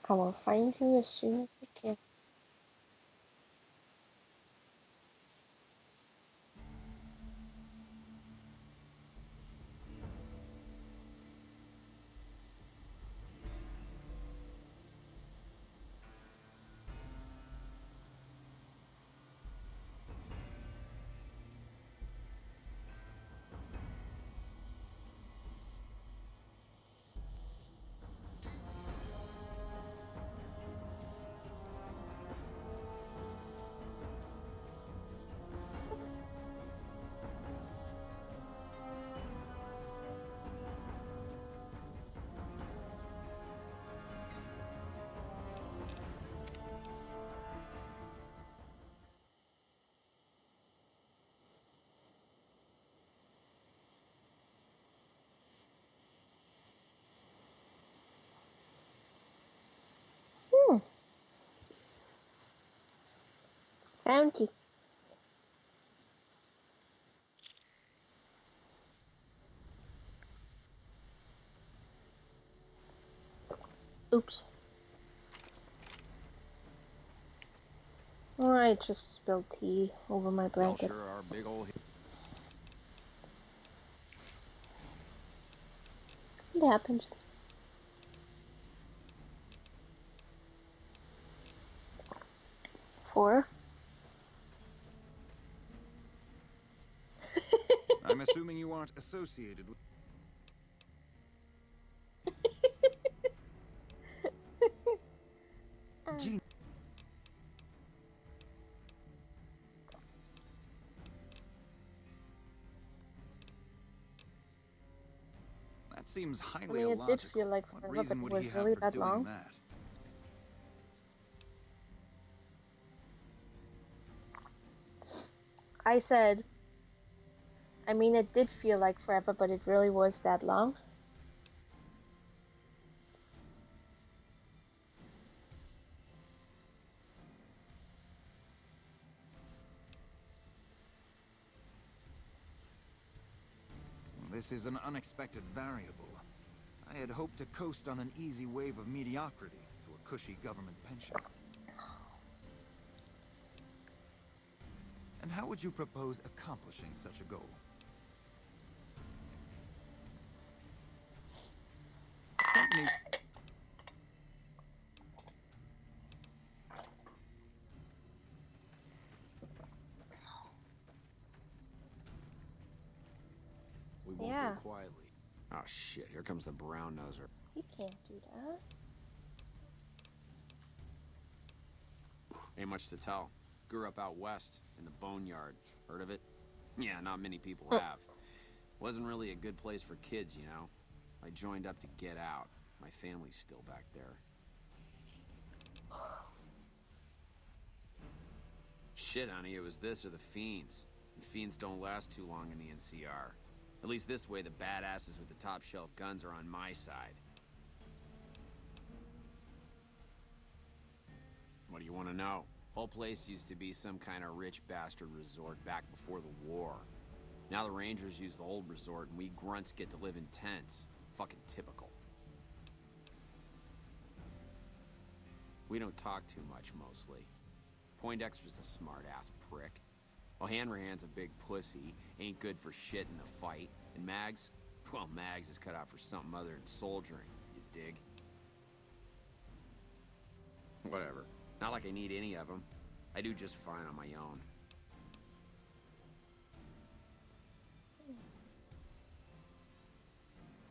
I will find you as soon as I can. Hmm, found you. Oops. I just spilled tea over my Y'all blanket. sure are big old. It happens. Four. I'm assuming you aren't associated with. Gee, that seems I highly mean, it did feel illogical. like What forever, but reason it would he was have really for that doing long. that? I said, I mean, it did feel like forever, but it really was that long. This is an unexpected variable. I had hoped to coast on an easy wave of mediocrity to a cushy government pension. And how would you propose accomplishing such a goal? Company. We won't go Yeah, quietly. Oh shit, here comes the brown noser. you can't do that. Ain't much to tell. Grew up out west, in the boneyard. Heard of it? Yeah, not many people have. Wasn't really a good place for kids, you know? I joined up to get out. My family's still back there. Shit, honey, it was this or the Fiends. And Fiends don't last too long in the NCR. At least this way, the badasses with the top shelf guns are on my side. What do you want to know? Whole place used to be some kind of rich bastard resort back before the war. Now the Rangers use the old resort and we grunts get to live in tents. Fucking typical. We don't talk too much, mostly. Poindexter's a smart-ass prick. Well, Hanrahan's a big pussy, ain't good for shit in a fight. And Mags? Well, Mags is cut out for something other than soldiering, you dig? Whatever. Not like I need any of them. I do just fine on my own.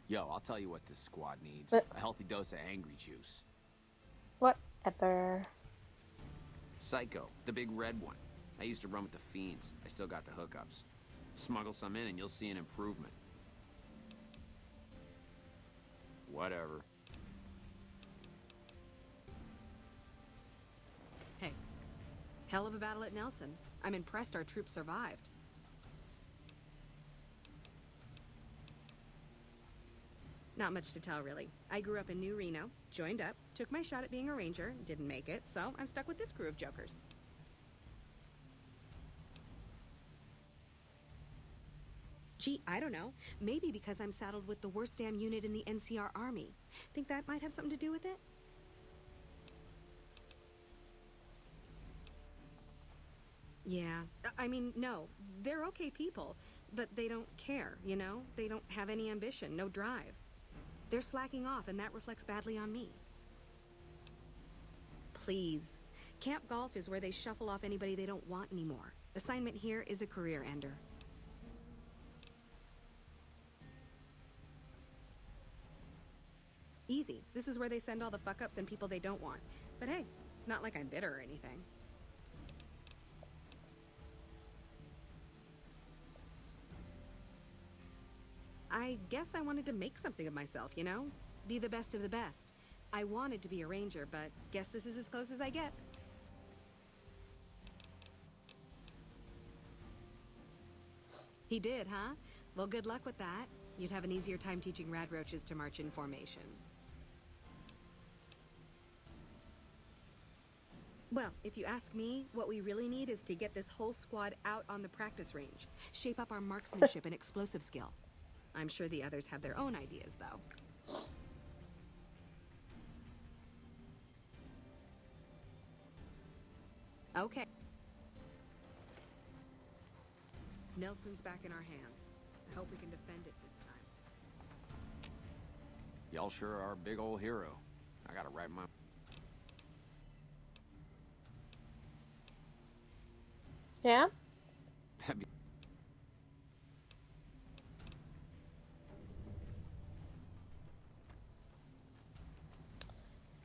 Yo, I'll tell you what this squad needs. But A healthy dose of angry juice. whatever. Psycho, the big red one. I used to run with the Fiends. I still got the hookups. Smuggle some in and you'll see an improvement. Whatever. Hey, hell of a battle at Nelson. I'm impressed our troops survived. Not much to tell, really. I grew up in New Reno, joined up, took my shot at being a ranger, didn't make it, so I'm stuck with this crew of jokers. Gee, I don't know. Maybe because I'm saddled with the worst damn unit in the NCR Army. Think that might have something to do with it? Yeah. I mean, no. They're okay people, but they don't care, you know? They don't have any ambition, no drive. They're slacking off, and that reflects badly on me. Please. Camp Golf is where they shuffle off anybody they don't want anymore. Assignment here is a career ender. Easy. This is where they send all the fuck-ups and people they don't want. But hey, it's not like I'm bitter or anything. I guess I wanted to make something of myself, you know? Be the best of the best. I wanted to be a ranger, but guess this is as close as I get. He did, huh? Well, good luck with that. You'd have an easier time teaching radroaches to march in formation. Well, if you ask me, what we really need is to get this whole squad out on the practice range. Shape up our marksmanship and explosive skill. I'm sure the others have their own ideas, though. Okay. Nelson's back in our hands. I hope we can defend it this time. Y'all sure are a big old hero. I gotta write my... Yeah? That'd be...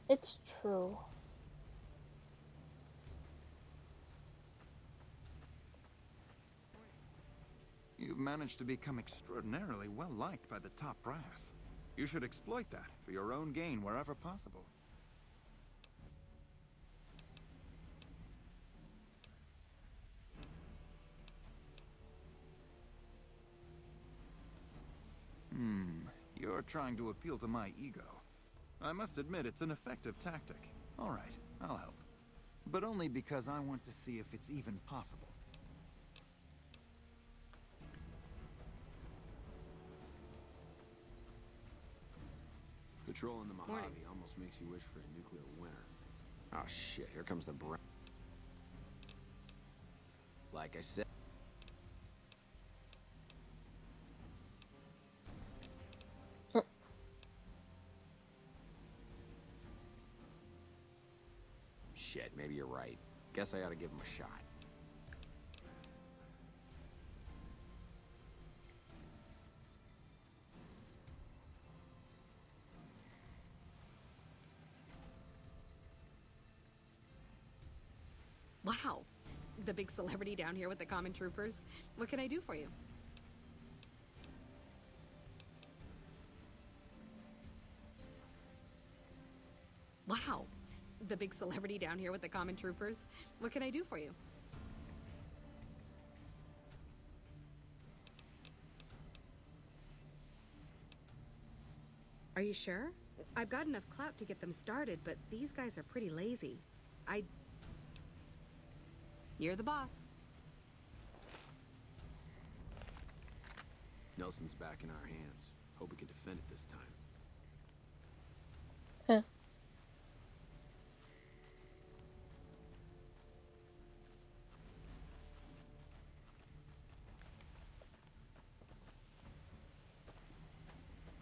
It's true. You've managed to become extraordinarily well-liked by the top brass. You should exploit that for your own gain wherever possible. You're trying to appeal to my ego. I must admit it's an effective tactic. All right, I'll help. But only because I want to see if it's even possible. Patrolling the Morning. Mojave almost makes you wish for a nuclear winter. Oh shit, here comes the Like I said... Shit, maybe you're right. Guess I ought to give him a shot. Wow. The big celebrity down here with the common troopers. What can I do for you? Wow. The big celebrity down here with the common troopers. What can I do for you? Are you sure? I've got enough clout to get them started, but these guys are pretty lazy. You're the boss. Nelson's back in our hands. Hope we can defend it this time. Huh.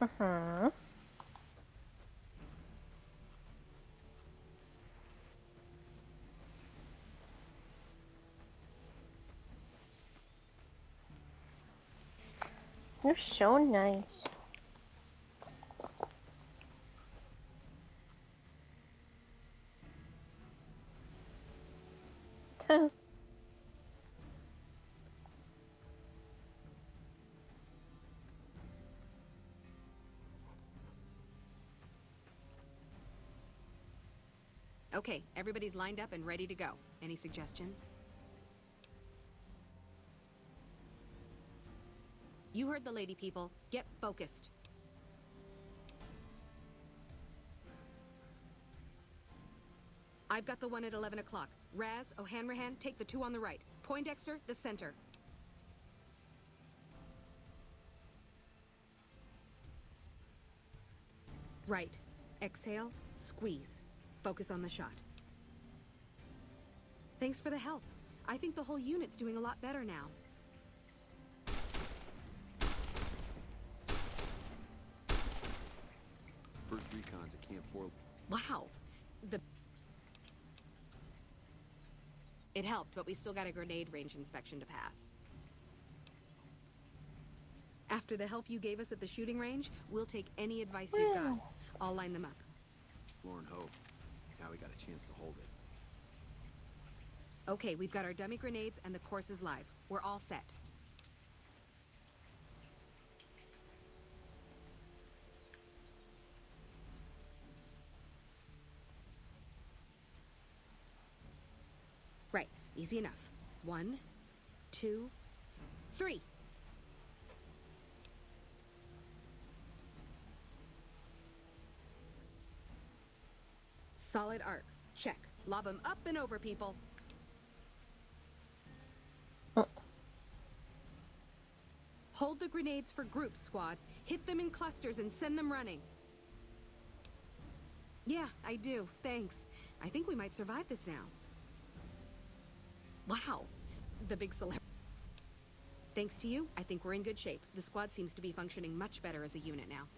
Uh-huh. You're so nice. Okay, everybody's lined up and ready to go. Any suggestions? You heard the lady, people. Get focused. I've got the one at 11 o'clock. Raz, O'Hanrahan, take the two on the right. Poindexter, the center. Right. Exhale, squeeze. Focus on the shot. Thanks for the help. I think the whole unit's doing a lot better now. First recon's at Camp 4. Wow. It helped, but we still got a grenade range inspection to pass. After the help you gave us at the shooting range, we'll take any advice you've got. I'll line them up. Lauren Hope. Now we got a chance to hold it. Okay, we've got our dummy grenades and the course is live. We're all set. Right, easy enough. 1, 2, 3. Solid arc. Check. Lob them up and over, people. Hold the grenades for groups, squad. Hit them in clusters and send them running. Yeah, I do. Thanks. I think we might survive this now. Wow. The big celebrity. Thanks to you, I think we're in good shape. The squad seems to be functioning much better as a unit now.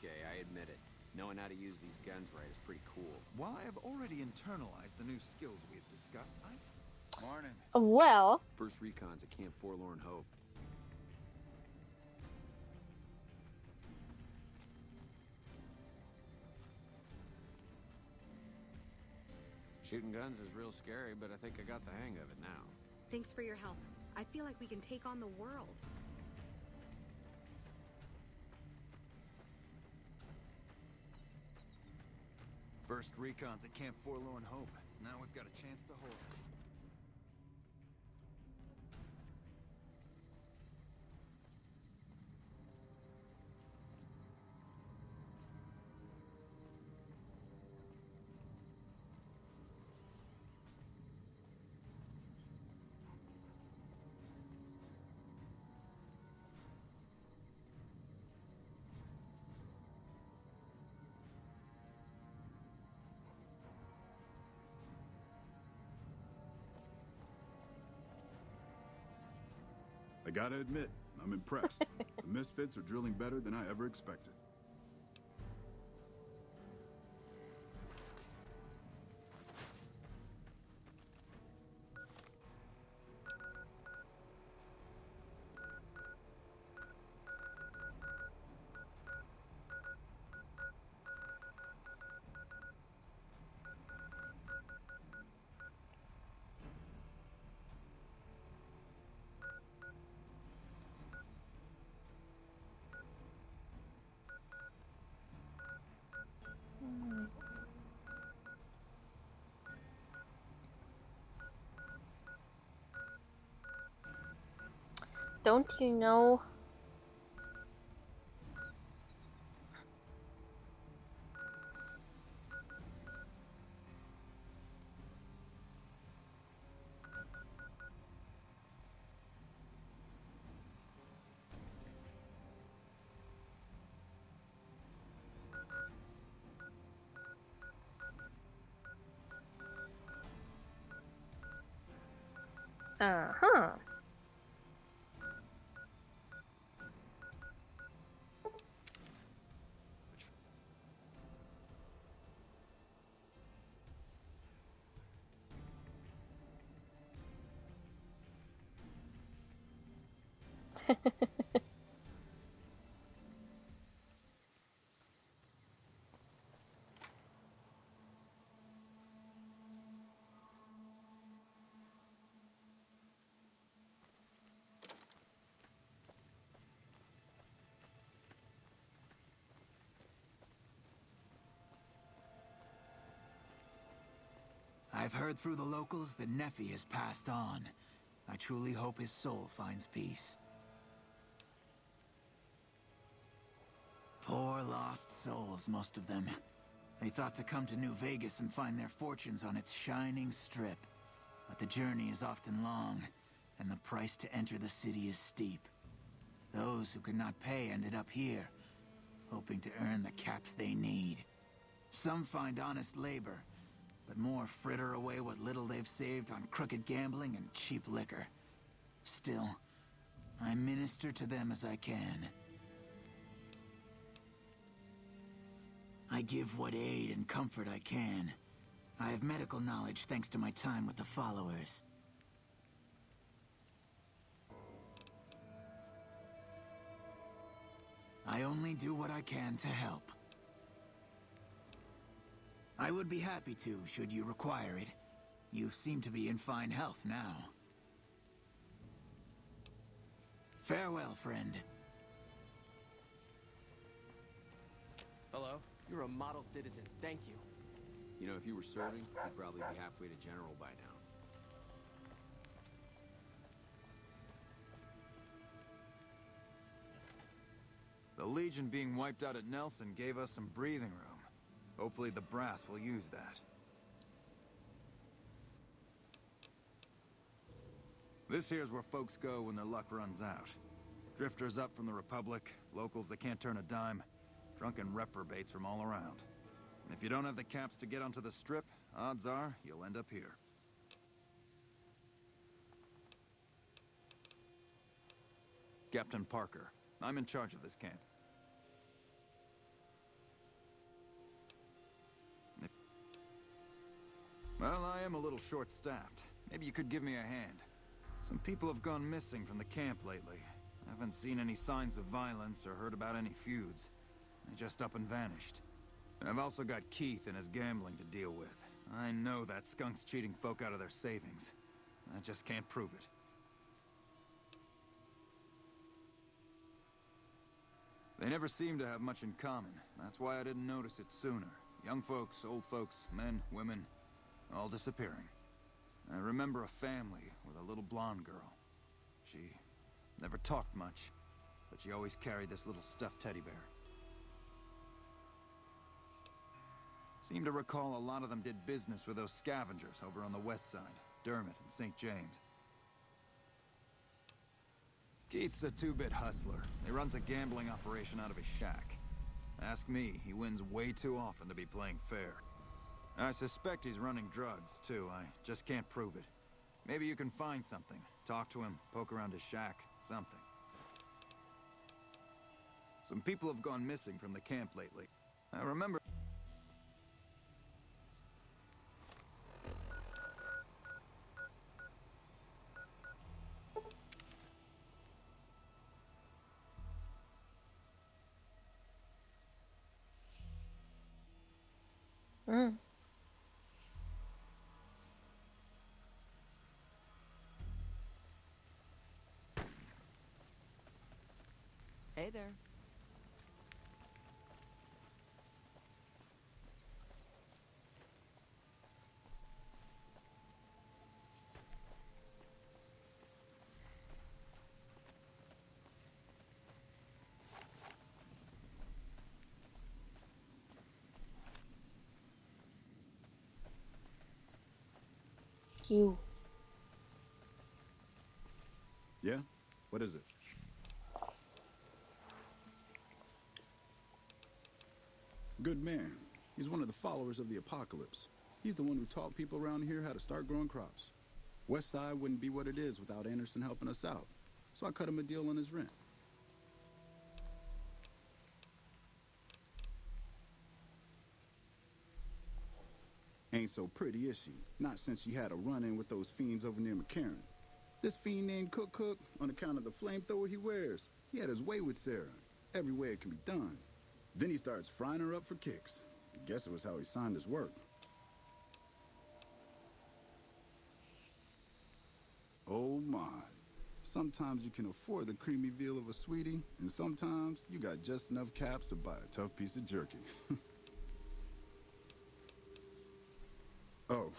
Okay, I admit it. Knowing how to use these guns right is pretty cool. While I have already internalized the new skills we have discussed, Morning. Well, First recon's at Camp 4 Lauren Hope. Shooting guns is real scary, but I think I got the hang of it now. Thanks for your help. I feel like we can take on the world. First recon's at Camp 4 Lauren Hope. Now we've got a chance to hold it. I gotta admit, I'm impressed. The Misfits are drilling better than I ever expected. don't you know? Uh-huh. I've heard through the locals that Nephi has passed on. I truly hope his soul finds peace. Poor lost souls, most of them. They thought to come to New Vegas and find their fortunes on its shining strip. But the journey is often long, and the price to enter the city is steep. Those who could not pay ended up here, hoping to earn the caps they need. Some find honest labor, but more fritter away what little they've saved on crooked gambling and cheap liquor. Still, I minister to them as I can. I give what aid and comfort I can. I have medical knowledge thanks to my time with the followers. I only do what I can to help. I would be happy to, should you require it. You seem to be in fine health now. Farewell, friend. Hello? You're a model citizen. Thank you. You know, if you were serving, you'd probably be halfway to general by now. The Legion being wiped out at Nelson gave us some breathing room. Hopefully the brass will use that. This here's where folks go when their luck runs out. Drifters up from the Republic, locals that can't turn a dime, drunken reprobates from all around. And if you don't have the caps to get onto the Strip, odds are you'll end up here. Captain Parker, I'm in charge of this camp. Well, I am a little short-staffed. Maybe you could give me a hand. Some people have gone missing from the camp lately. I haven't seen any signs of violence or heard about any feuds. They just up and vanished. And I've also got Keith and his gambling to deal with. I know that skunk's cheating folk out of their savings. I just can't prove it. They never seem to have much in common. That's why I didn't notice it sooner. Young folks, old folks, men, women, all disappearing. I remember a family with a little blonde girl. She never talked much, but she always carried this little stuffed teddy bear. Seem to recall a lot of them did business with those scavengers over on the west side, Dermot and St. James. Keith's a two-bit hustler. He runs a gambling operation out of his shack. Ask me, he wins way too often to be playing fair. I suspect he's running drugs, too. I just can't prove it. Maybe you can find something. Talk to him, poke around his shack, something. Some people have gone missing from the camp lately. I remember... Mm. Hey there. You. Yeah? What is it? Good man. He's one of the followers of the apocalypse. He's the one who taught people around here how to start growing crops. West Side wouldn't be what it is without Anderson helping us out. So I cut him a deal on his rent. Ain't so pretty, is she? Not since she had a run-in with those fiends over near McCarran. This fiend named Cook, on account of the flamethrower he wears, he had his way with Sarah. Every way it can be done. Then he starts frying her up for kicks. Guess it was how he signed his work. Oh my. Sometimes you can afford the creamy veal of a sweetie, and sometimes you got just enough caps to buy a tough piece of jerky. Oh,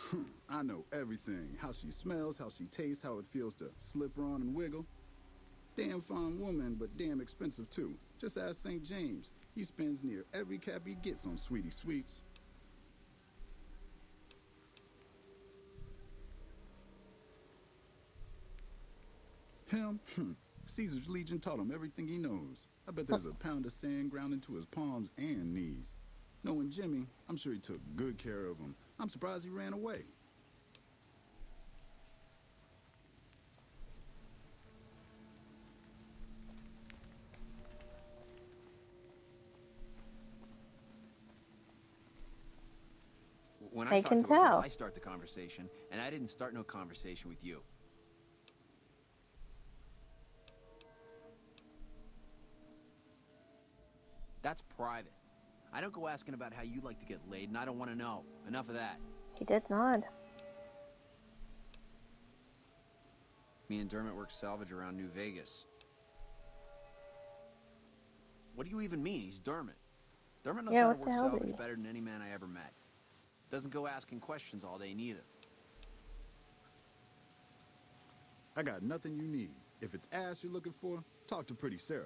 I know everything. How she smells, how she tastes, how it feels to slip her on and wiggle. Damn fine woman, but damn expensive too. Just ask St. James. He spends near every cap he gets on sweetie sweets. Him? Caesar's Legion taught him everything he knows. I bet there's a pound of sand ground into his palms and knees. Knowing Jimmy, I'm sure he took good care of him. I'm surprised he ran away. When I I talk can to a girl, tell. I start the conversation, and I didn't start no conversation with you. That's private. I don't go asking about how you like to get laid, and I don't want to know. Enough of that. He did nod. Me and Dermot work salvage around New Vegas. What do you even mean? He's Dermot. Dermot knows Yeah, how what to the work hell do salvage you? better than any man I ever met. Doesn't go asking questions all day, neither. I got nothing you need. If it's ass you're looking for, talk to Pretty Sarah.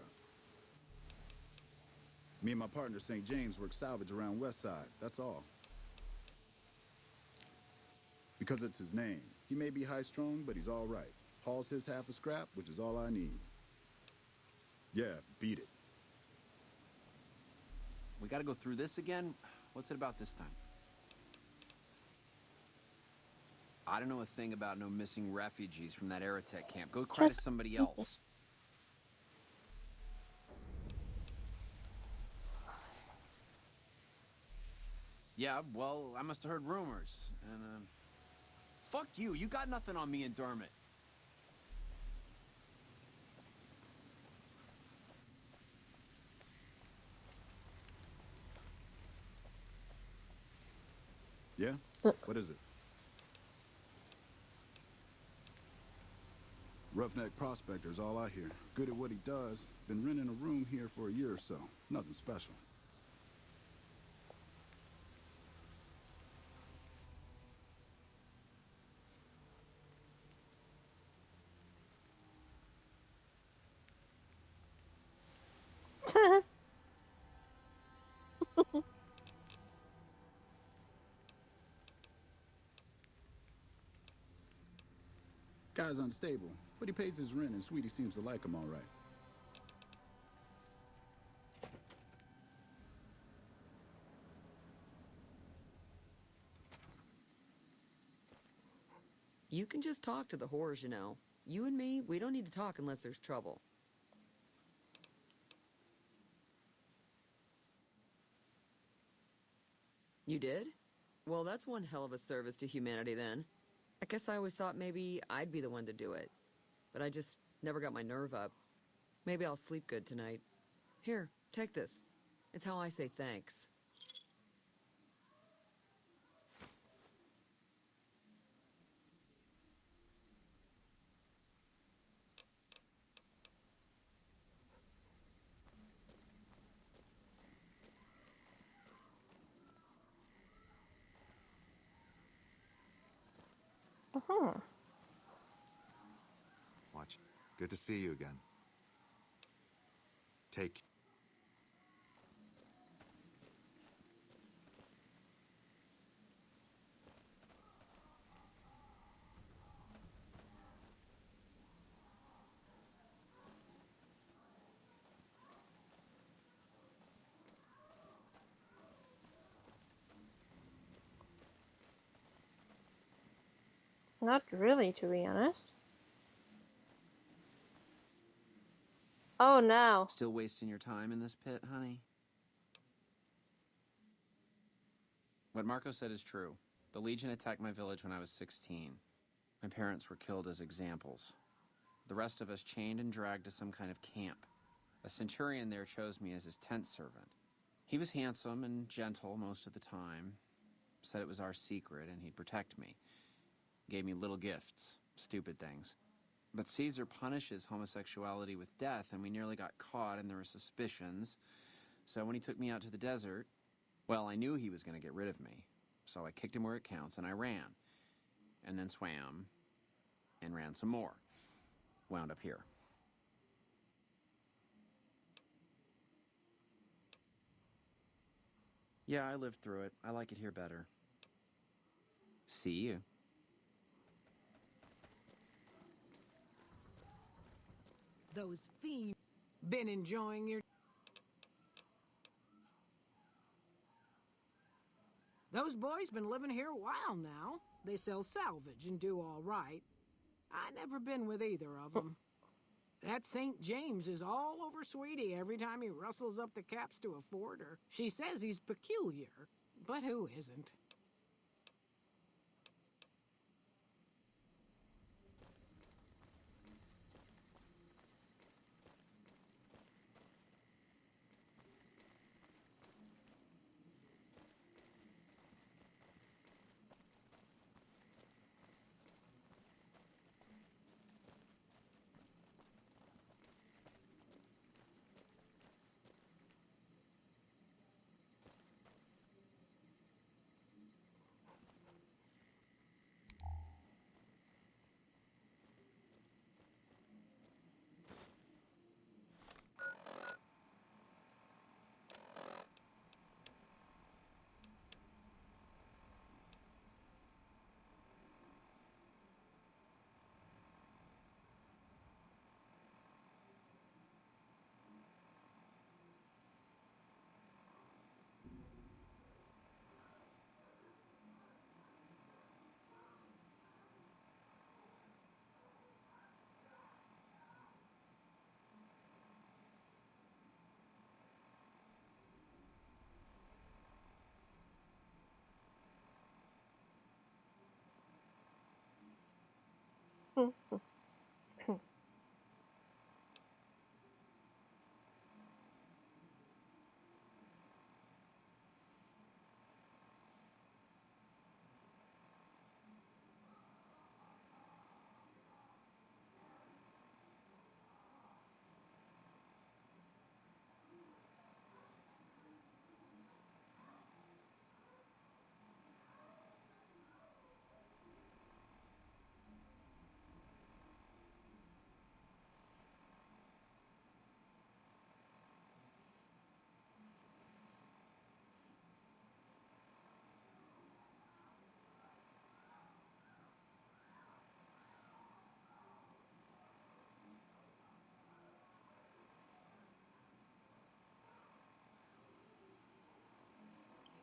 Me and my partner St. James work salvage around West Side, that's all. Because it's his name. He may be high-strung, but he's all right. Hauls his half a scrap, which is all I need. Yeah, beat it. We gotta go through this again? What's it about this time? I don't know a thing about no missing refugees from that Aerotech camp. Go cry to Just somebody else. Yeah, well, I must have heard rumors, and, fuck you. You got nothing on me and Dermot. Yeah? What is it? Roughneck prospector's all I hear. Good at what he does. Been renting a room here for a year or so. Nothing special. Guy's unstable, but he pays his rent and Sweetie seems to like him all right. You can just talk to the whores, you know. You and me, we don't need to talk unless there's trouble. You did? Well, that's one hell of a service to humanity then. I guess I always thought maybe I'd be the one to do it. But I just never got my nerve up. Maybe I'll sleep good tonight. Here, take this. It's how I say thanks. Uh-huh. Watch. Good to see you again. Take. Not really, to be honest. Oh no. Still wasting your time in this pit, honey? What Marco said is true. The Legion attacked my village when I was 16. My parents were killed as examples. The rest of us chained and dragged to some kind of camp. A centurion there chose me as his tent servant. He was handsome and gentle most of the time. Said it was our secret and he'd protect me. Gave me little gifts, stupid things. But Caesar punishes homosexuality with death, and we nearly got caught, and there were suspicions. So when he took me out to the desert, well, I knew he was going to get rid of me. So I kicked him where it counts, and I ran. And then swam, and ran some more. Wound up here. Yeah, I lived through it. I like it here better. See you. Those fiends been enjoying your... Those boys been living here a while now. They sell salvage and do all right. I never been with either of them. That St. James is all over Sweetie every time he rustles up the caps to afford her. She says he's peculiar, but who isn't?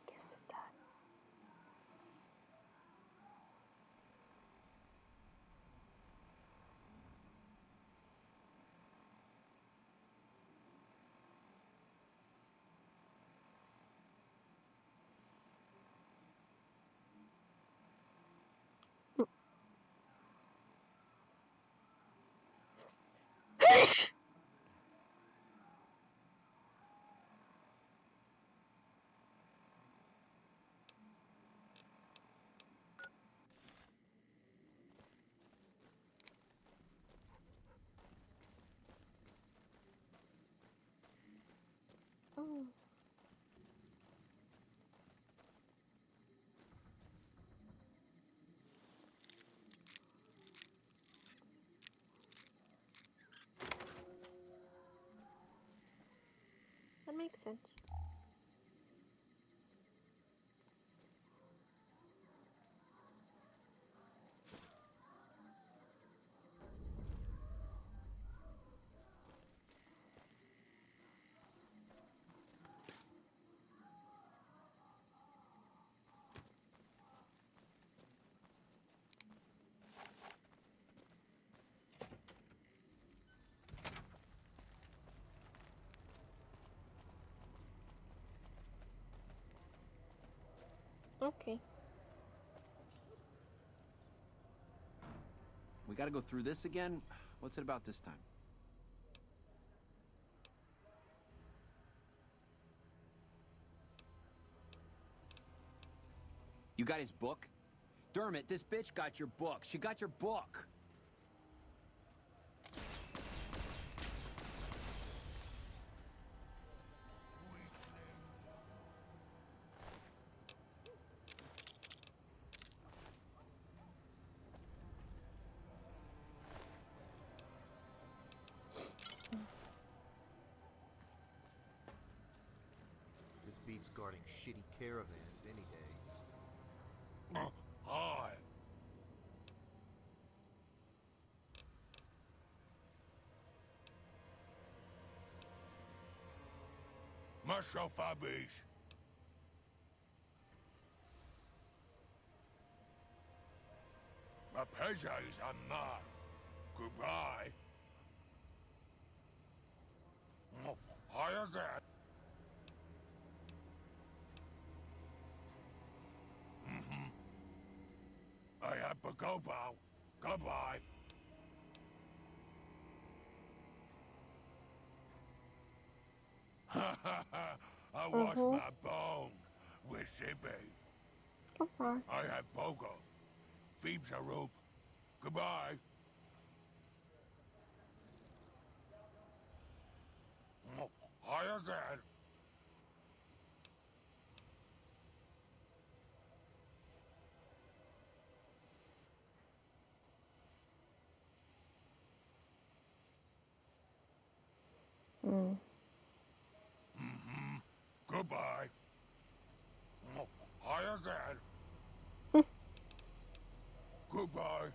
Guess it does. Mm. That makes sense. Okay. We gotta go through this again? What's it about this time? You got his book? Dermot, this bitch got your book. She got your book. This beats guarding shitty caravans any day. Hi. Mashofabish. Mapeja is Anna. Goodbye. Hi again. I have to go now. Goodbye. I wash my bone with Sibi. Goodbye. I have Bogo. Phoebes a rope. Goodbye. Hi again. Mm. Goodbye. Hi again. Goodbye.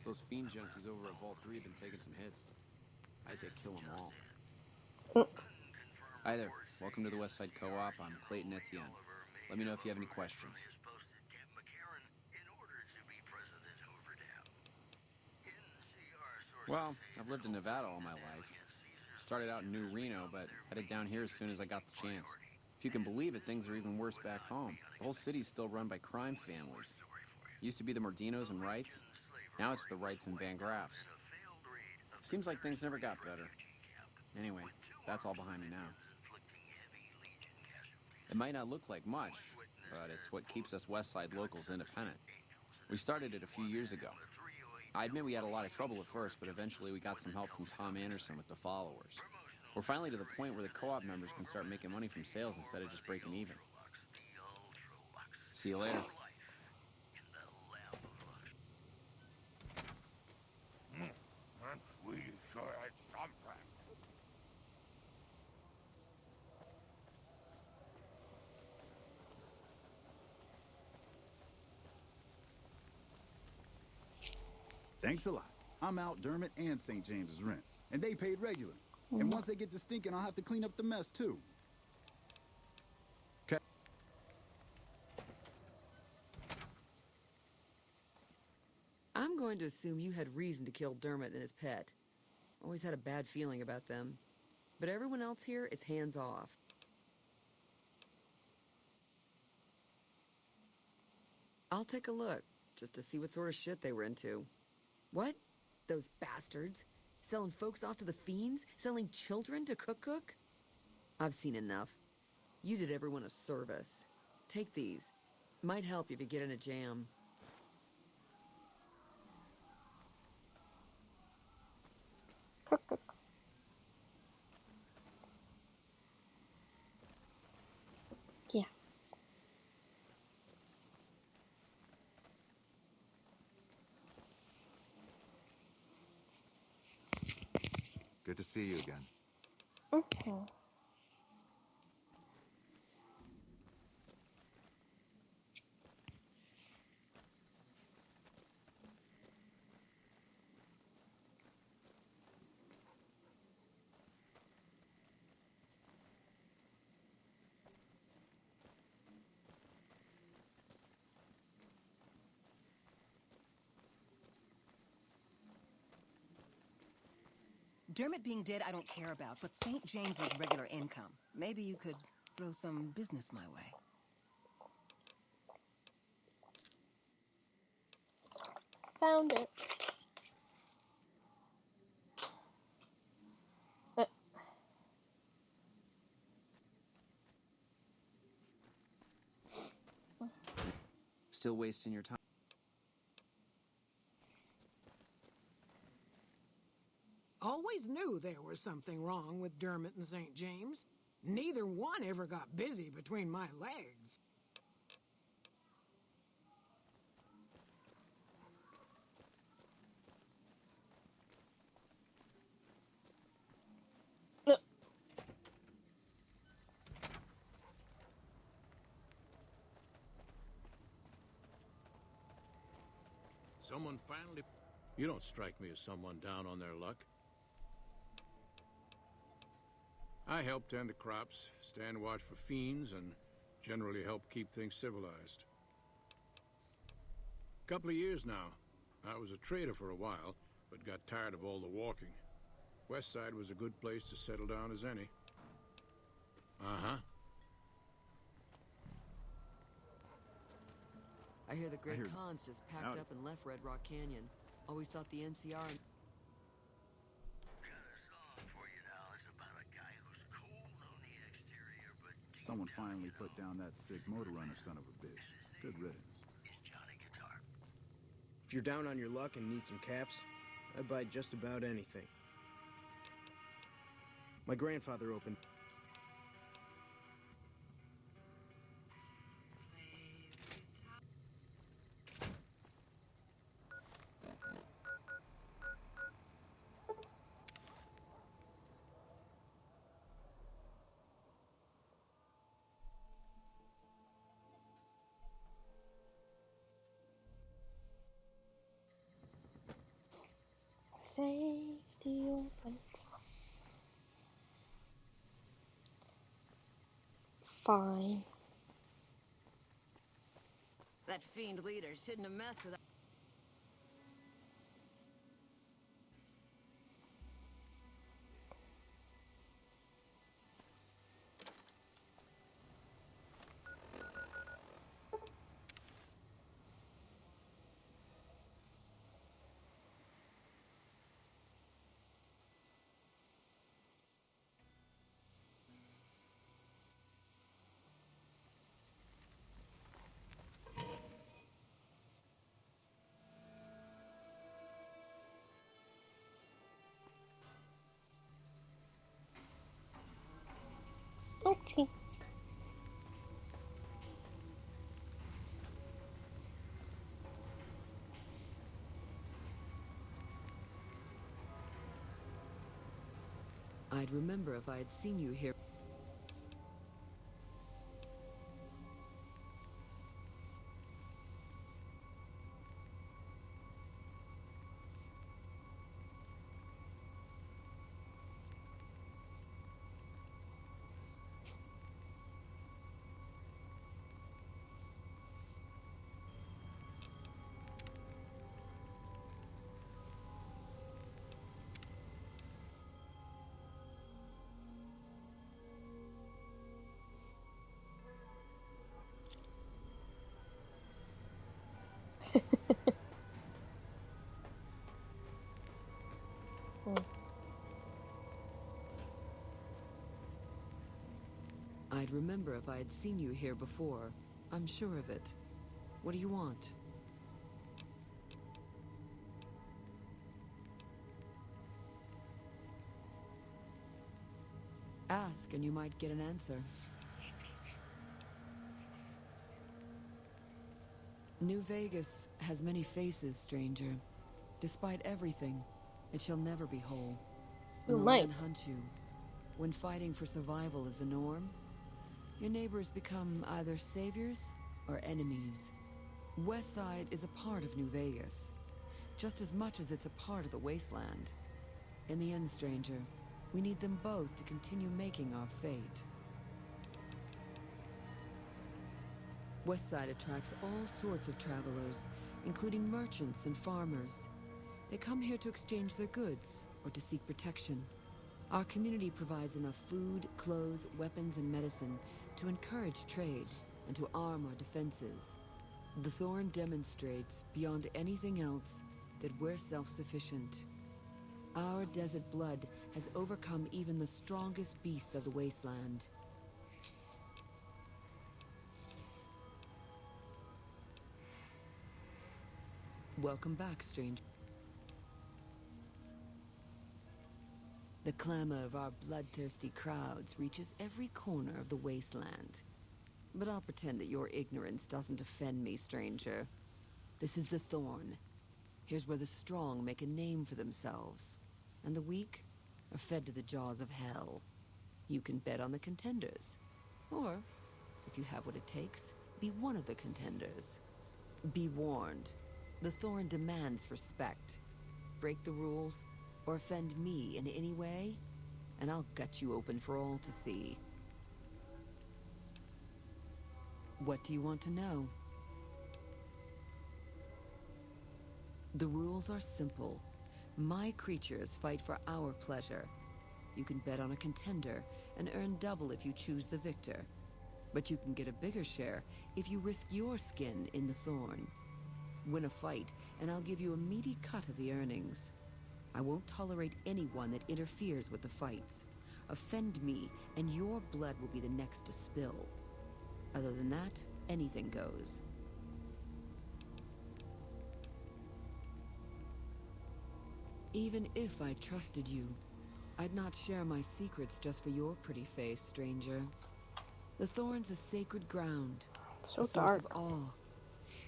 Those fiend junkies over at Vault 3 have been taking some hits. I say kill them all. Mm. Hi there. Welcome to the West Side Co-op. I'm Clayton Etienne. Let me know if you have any questions. Well, I've lived in Nevada all my life. Started out in New Reno, but headed down here as soon as I got the chance. If you can believe it, things are even worse back home. The whole city's still run by crime families. Used to be the Mordinos and Wrights. Now it's the Wrights and Van Graffs. Seems like things never got better. Anyway, that's all behind me now. It might not look like much, but it's what keeps us West Side locals independent. We started it a few years ago. I admit we had a lot of trouble at first, but eventually we got some help from Tom Anderson with the followers. We're finally to the point where the co-op members can start making money from sales instead of just breaking even. See you later. I'm really sure it's something. Thanks a lot. I'm out Dermot and St. James's rent, and they paid regular. And once they get to stinking, I'll have to clean up the mess, too. Okay. I'm going to assume you had reason to kill Dermot and his pet. Always had a bad feeling about them. But everyone else here is hands off. I'll take a look, just to see what sort of shit they were into. What? Those bastards? Selling folks off to the fiends? Selling children to Cook? I've seen enough. You did everyone a service. Take these. Might help if you get in a jam. Yeah. Good to see you again. Mm-hmm. Dermot being dead I don't care about, but St. James was regular income. Maybe you could throw some business my way. Found it. Still wasting your time. Always knew there was something wrong with Dermot and St. James. Neither one ever got busy between my legs. someone finally... You don't strike me as someone down on their luck. I help tend the crops, stand watch for fiends, and generally help keep things civilized. Couple of years now. I was a trader for a while, but got tired of all the walking. West Side was a good place to settle down as any. Uh-huh. I hear the Great Khans just packed up and left Red Rock Canyon. Always thought the NCR... Someone finally put down that sick motor runner son of a bitch. Good riddance. If you're down on your luck and need some caps, I buy just about anything. My grandfather opened... Safety opened. Fine. That fiend leader shouldn't have messed with us. Okay. I'd remember if I had seen you here. I'd remember if I had seen you here before. I'm sure of it. What do you want? Ask and you might get an answer. New Vegas has many faces, stranger. Despite everything, it shall never be whole. When the land hunts you, when fighting for survival is the norm, your neighbors become either saviors or enemies. West Side is a part of New Vegas, just as much as it's a part of the wasteland. In the end, stranger, we need them both to continue making our fate. West Side attracts all sorts of travelers, including merchants and farmers. They come here to exchange their goods or to seek protection. Our community provides enough food, clothes, weapons, and medicine to encourage trade and to arm our defenses. The Thorn demonstrates, beyond anything else, that we're self-sufficient. Our desert blood has overcome even the strongest beasts of the wasteland. Welcome back, stranger. The clamor of our bloodthirsty crowds reaches every corner of the wasteland. But I'll pretend that your ignorance doesn't offend me, stranger. This is the Thorn. Here's where the strong make a name for themselves, and the weak are fed to the jaws of hell. You can bet on the contenders. Or, if you have what it takes, be one of the contenders. Be warned. The Thorn demands respect. Break the rules, or offend me in any way, and I'll gut you open for all to see. What do you want to know? The rules are simple. My creatures fight for our pleasure. You can bet on a contender and earn double if you choose the victor. But you can get a bigger share if you risk your skin in the Thorn. Win a fight, and I'll give you a meaty cut of the earnings. I won't tolerate anyone that interferes with the fights. Offend me, and your blood will be the next to spill. Other than that, anything goes. Even if I trusted you, I'd not share my secrets just for your pretty face, stranger. The Thorn's a sacred ground, So a source dark. of awe.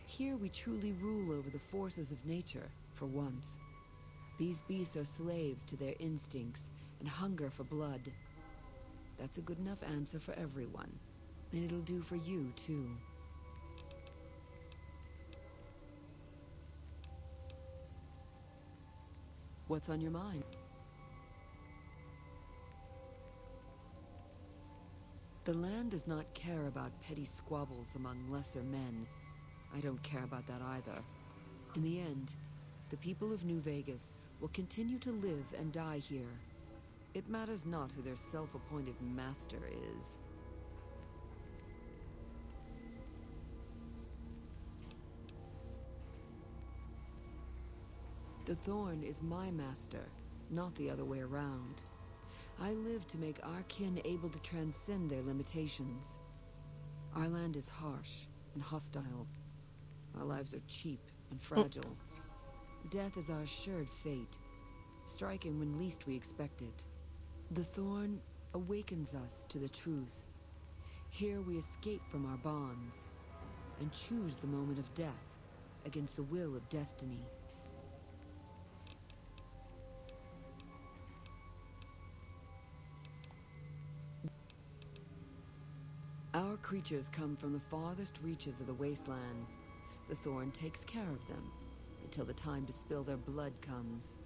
Here we truly rule over the forces of nature, for once. These beasts are slaves to their instincts and hunger for blood. That's a good enough answer for everyone. And it'll do for you, too. What's on your mind? The land does not care about petty squabbles among lesser men. I don't care about that either. In the end, the people of New Vegas will continue to live and die here. It matters not who their self-appointed master is. The Thorn is my master, not the other way around. I live to make our kin able to transcend their limitations. Our land is harsh and hostile. Our lives are cheap and fragile. Death is our assured fate, striking when least we expect it. The Thorn awakens us to the truth. Here we escape from our bonds and choose the moment of death against the will of destiny. Our creatures come from the farthest reaches of the wasteland. The Thorn takes care of them until the time to spill their blood comes.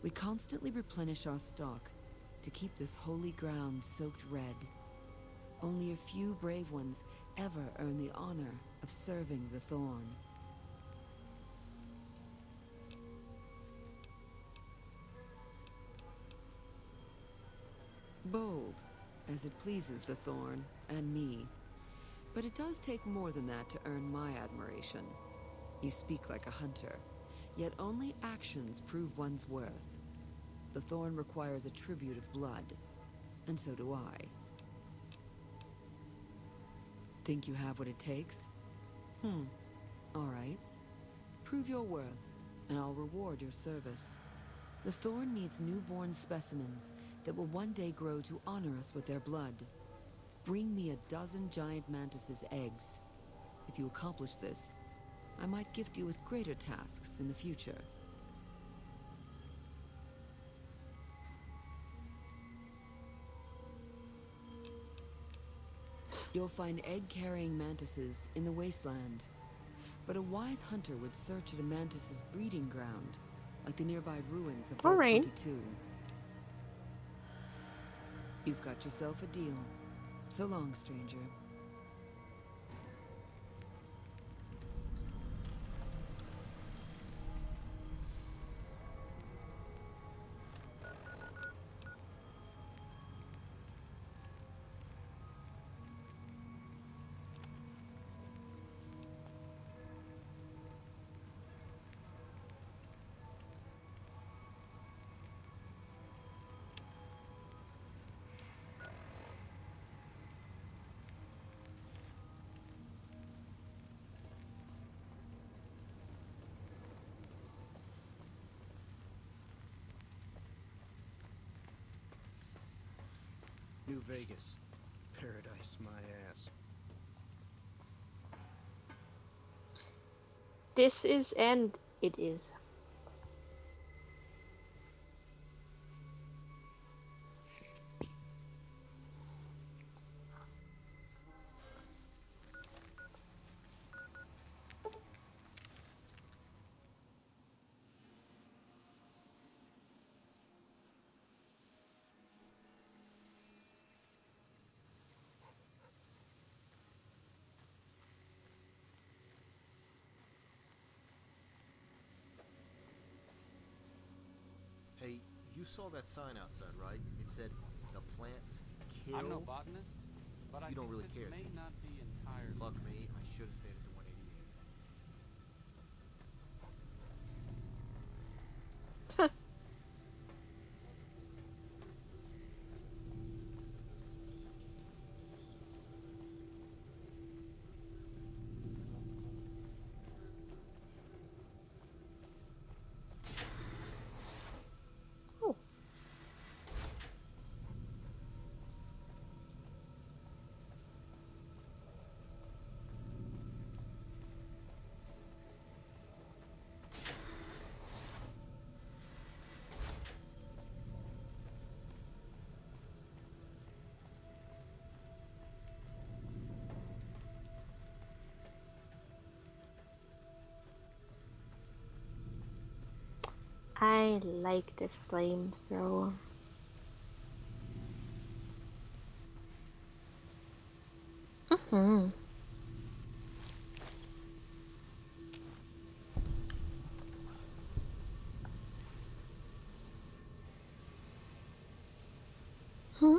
We constantly replenish our stock to keep this holy ground soaked red. Only a few brave ones ever earn the honor of serving the Thorn. Bold, as it pleases the Thorn and me. But it does take more than that to earn my admiration. You speak like a hunter, yet only actions prove one's worth. The Thorn requires a tribute of blood, and so do I. Think you have what it takes? All right. Prove your worth, and I'll reward your service. The Thorn needs newborn specimens that will one day grow to honor us with their blood. Bring me a dozen giant mantis's eggs. If you accomplish this, I might gift you with greater tasks in the future. You'll find egg-carrying mantises in the wasteland, but a wise hunter would search at a mantis's breeding ground, like the nearby ruins of Vault 22. You've got yourself a deal. So long, stranger. New Vegas. Paradise, my ass. This is and it is. You saw that sign outside, right? It said, "The plants kill." I'm no botanist, but I You don't think really this care, may do you? not be entirely. Fuck me, I should have stayed at the 188. Oh. I like the flamethrower. Mm-hmm. Hmm?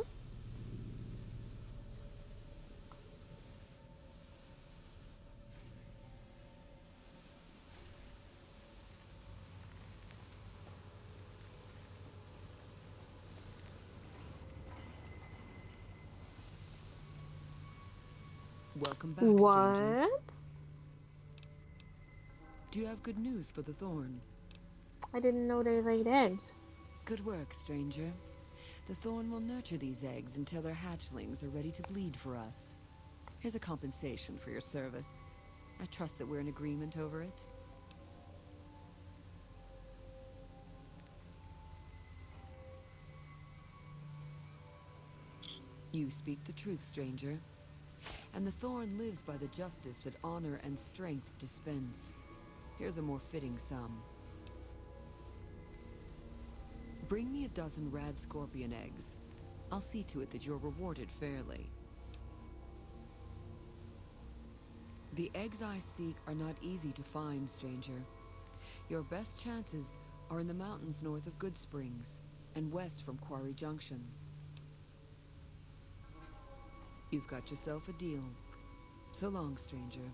Welcome back, stranger. What? Do you have good news for the Thorn? I didn't know they laid eggs. Good work, stranger. The Thorn will nurture these eggs until their hatchlings are ready to bleed for us. Here's a compensation for your service. I trust that we're in agreement over it. You speak the truth, stranger. And the Thorn lives by the justice that honor and strength dispense. Here's a more fitting sum. Bring me a dozen rad scorpion eggs. I'll see to it that you're rewarded fairly. The eggs I seek are not easy to find, stranger. Your best chances are in the mountains north of Good Springs and west from Quarry Junction. You've got yourself a deal. So long, stranger.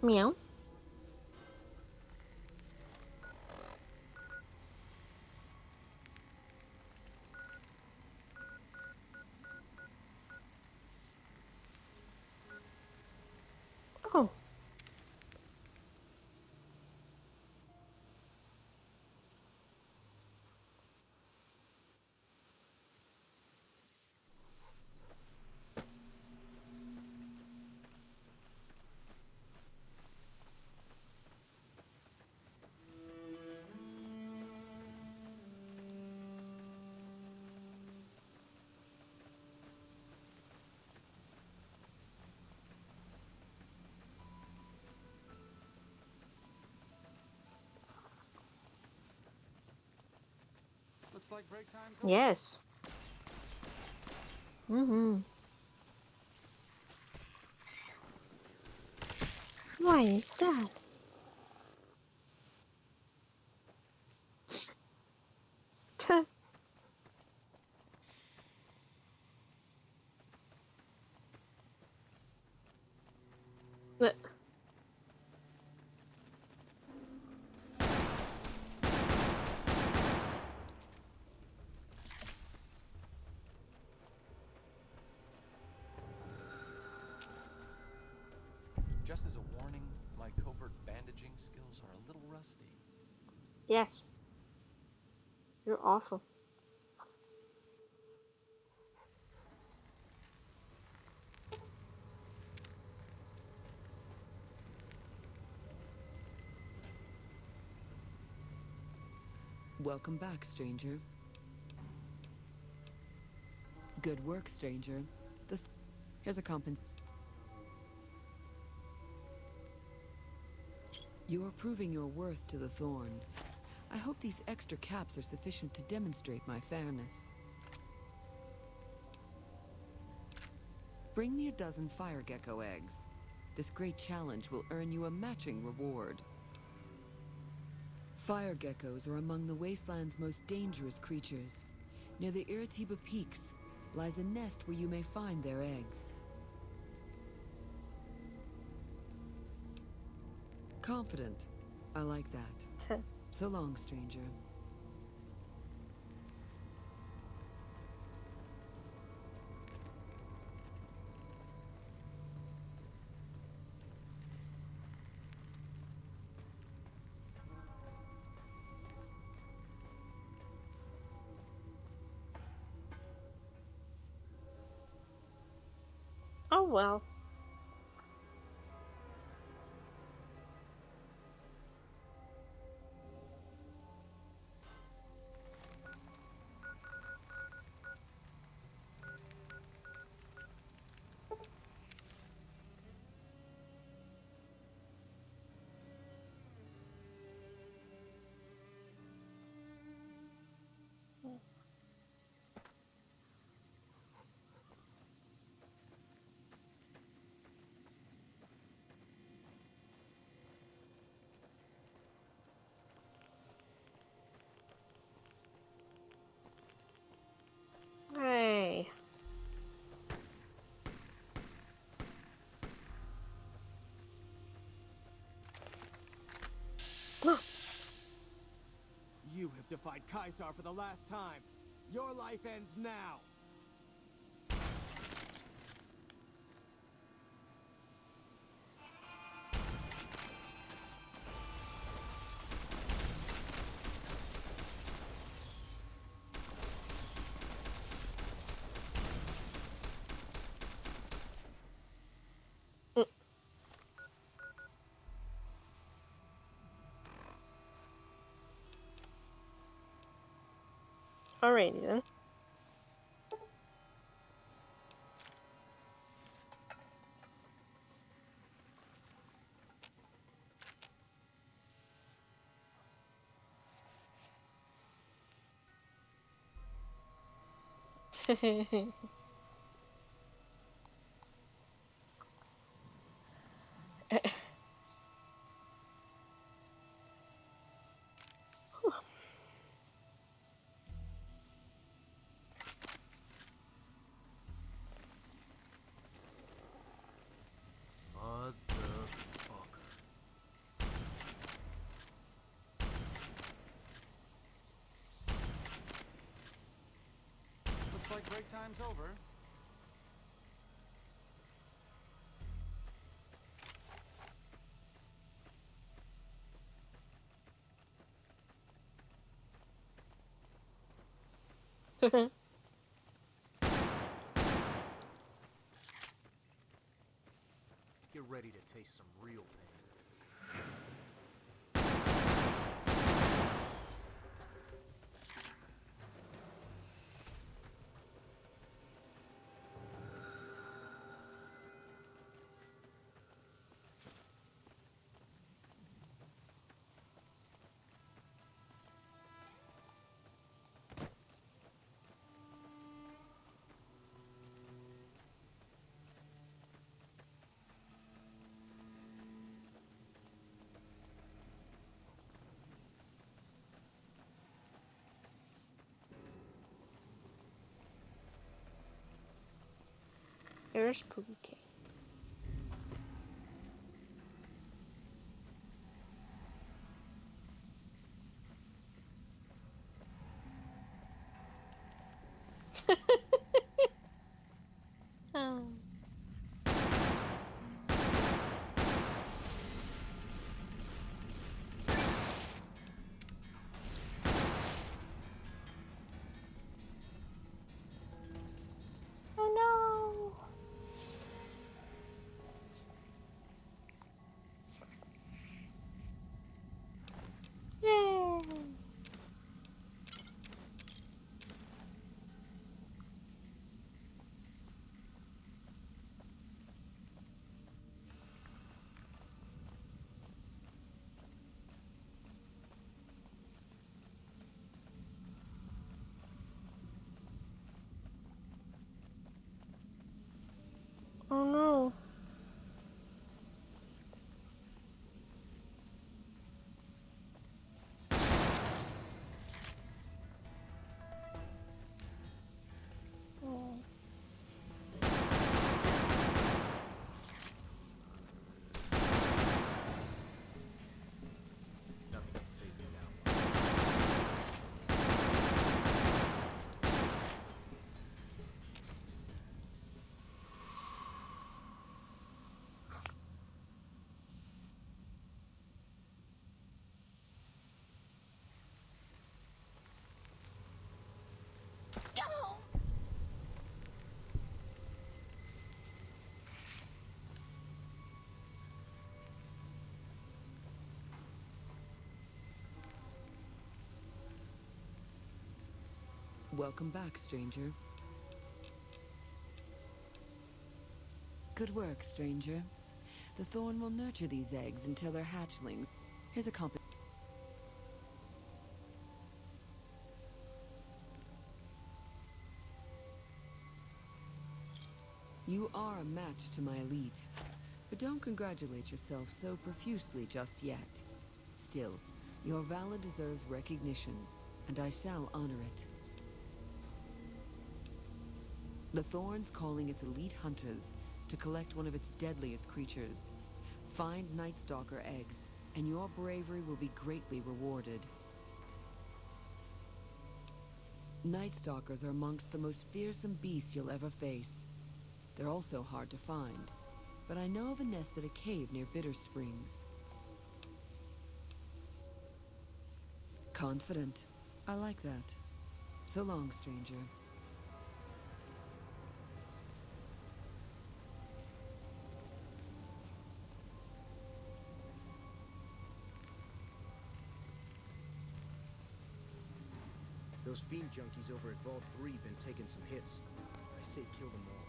Meow. Oh. Looks like break time's over. Yes. Mm-hmm. Why is that? But Just as a warning, my covert bandaging skills are a little rusty. yes. You're awful. Welcome back, stranger. Good work, stranger. Here's a You're proving your worth to the Thorn. I hope these extra caps are sufficient to demonstrate my fairness. Bring me a dozen fire gecko eggs. This great challenge will earn you a matching reward. Fire geckos are among the wasteland's most dangerous creatures. Near the Iritiba Peaks lies a nest where you may find their eggs. Confident. I like that. So long, stranger. Oh well. Hey. You have defied Caesar for the last time. Your life ends now. Alrighty then. Motherfucker. Looks like break time's over. Get ready to taste some real pain. Here's Pookie Cake. Oh. Oh no. Yay. Welcome back, stranger. Good work, stranger. The thorn will nurture these eggs until they're hatchlings. Here's a comp. You are a match to my elite, but don't congratulate yourself so profusely just yet. Still, your valor deserves recognition, and I shall honor it. The Thorn's calling its elite hunters to collect one of its deadliest creatures. Find Night Stalker eggs, and your bravery will be greatly rewarded. Night Stalkers are amongst the most fearsome beasts you'll ever face. They're also hard to find, but I know of a nest at a cave near Bitter Springs. Confident. I like that. So long, stranger. Those fiend junkies over at Vault 3 been taking some hits. I say kill them all.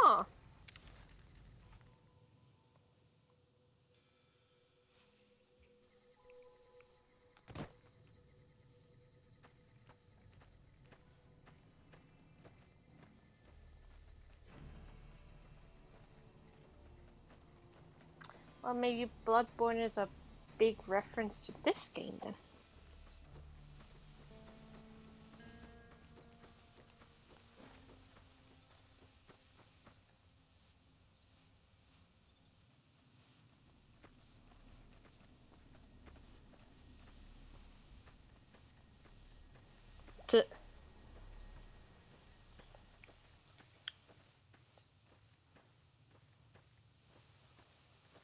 Huh. Well, maybe Bloodborne is a big reference to this game then.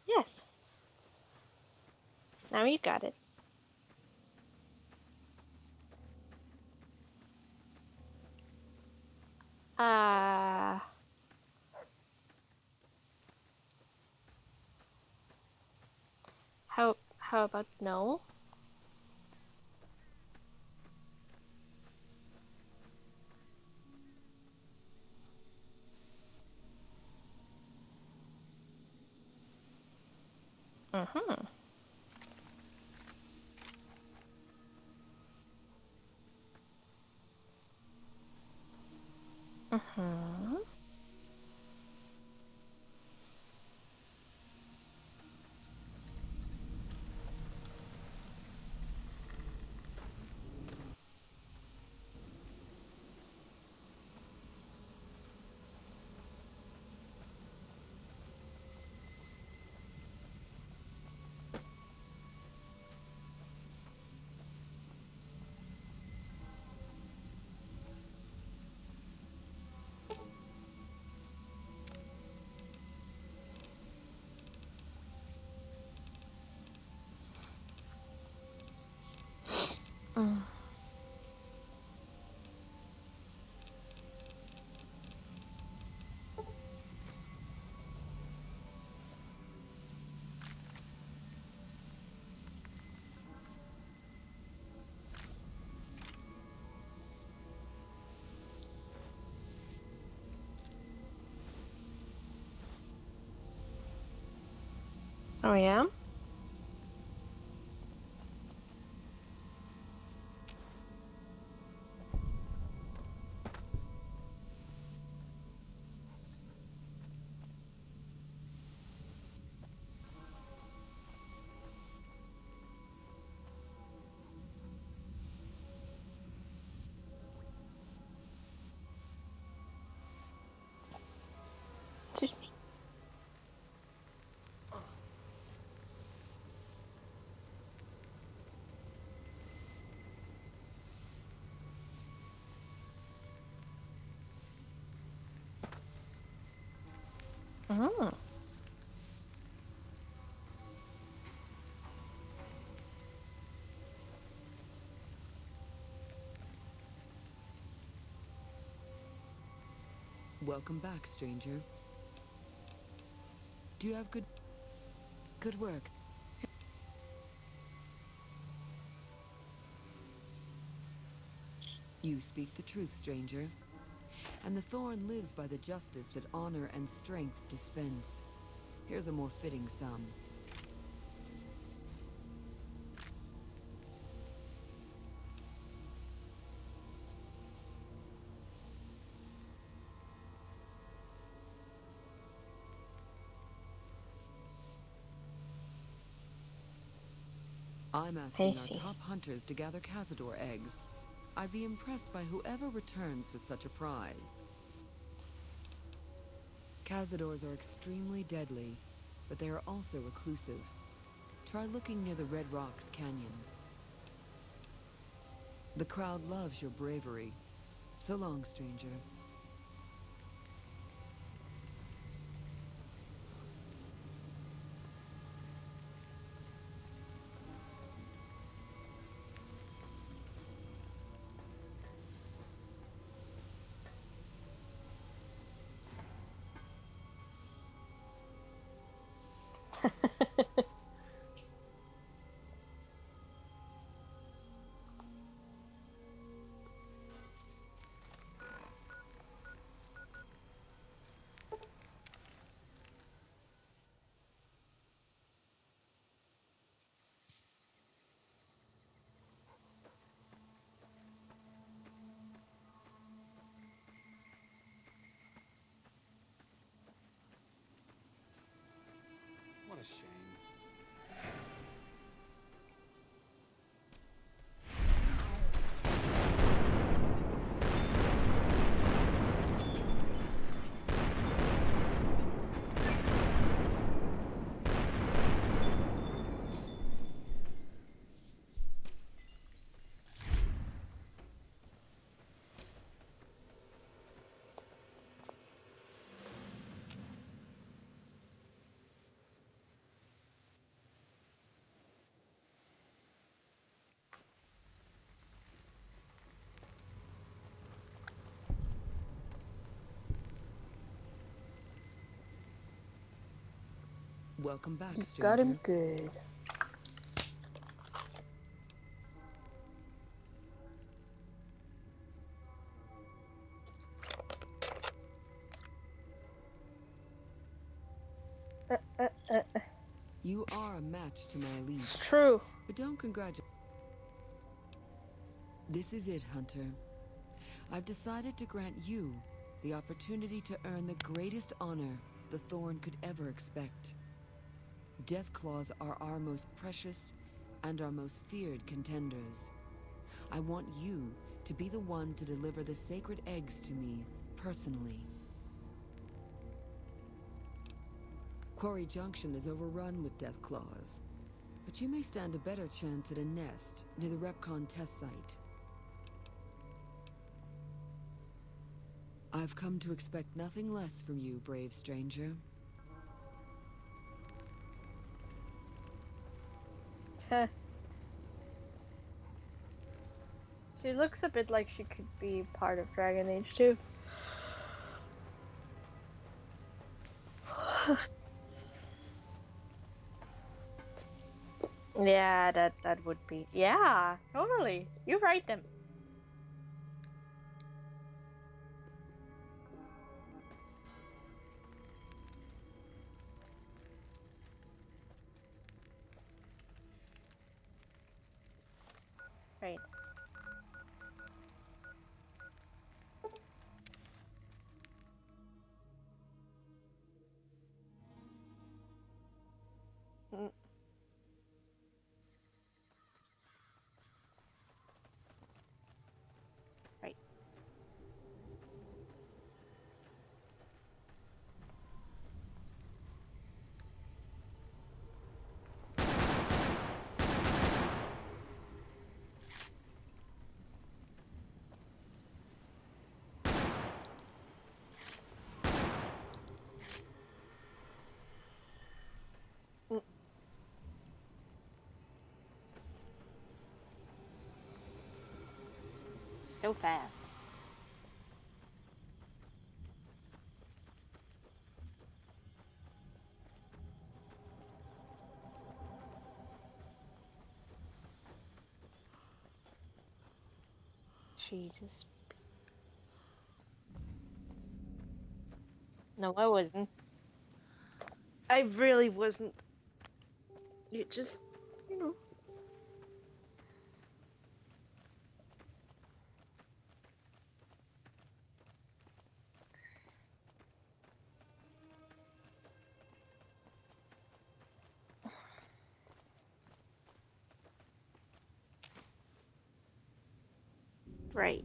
Yes. Now you got it. Uh... How about no? Mm-hmm. Mm-hmm. Mm. Oh yeah? Excuse me. Mm. Welcome back, stranger. Do you have good work? You speak the truth, stranger. And the thorn lives by the justice that honor and strength dispense. Here's a more fitting sum. I'm asking our top hunters to gather Cazador eggs. I'd be impressed by whoever returns with such a prize. Cazadors are extremely deadly, but they are also reclusive. Try looking near the Red Rocks canyons. The crowd loves your bravery. So long, stranger. What a shame. Welcome back, stranger. Got him good. You are a match to my leash. It's true. But don't congratulate. This is it, Hunter. I've decided to grant you the opportunity to earn the greatest honor the Thorn could ever expect. Death Claws are our most precious and our most feared contenders. I want you to be the one to deliver the sacred eggs to me, personally. Quarry Junction is overrun with Death Claws, but you may stand a better chance at a nest near the Repcon test site. I've come to expect nothing less from you, brave stranger. She looks a bit like she could be part of Dragon Age too. Yeah, that would be. Yeah, totally. You write them. Right. Mm. Right. So fast. Jesus. No, I wasn't. I really wasn't. It just, you know. Right.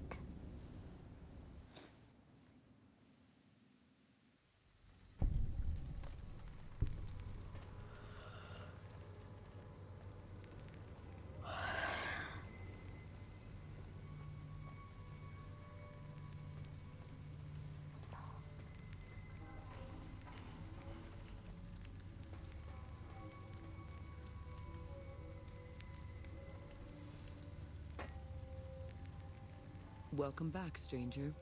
Welcome back, stranger.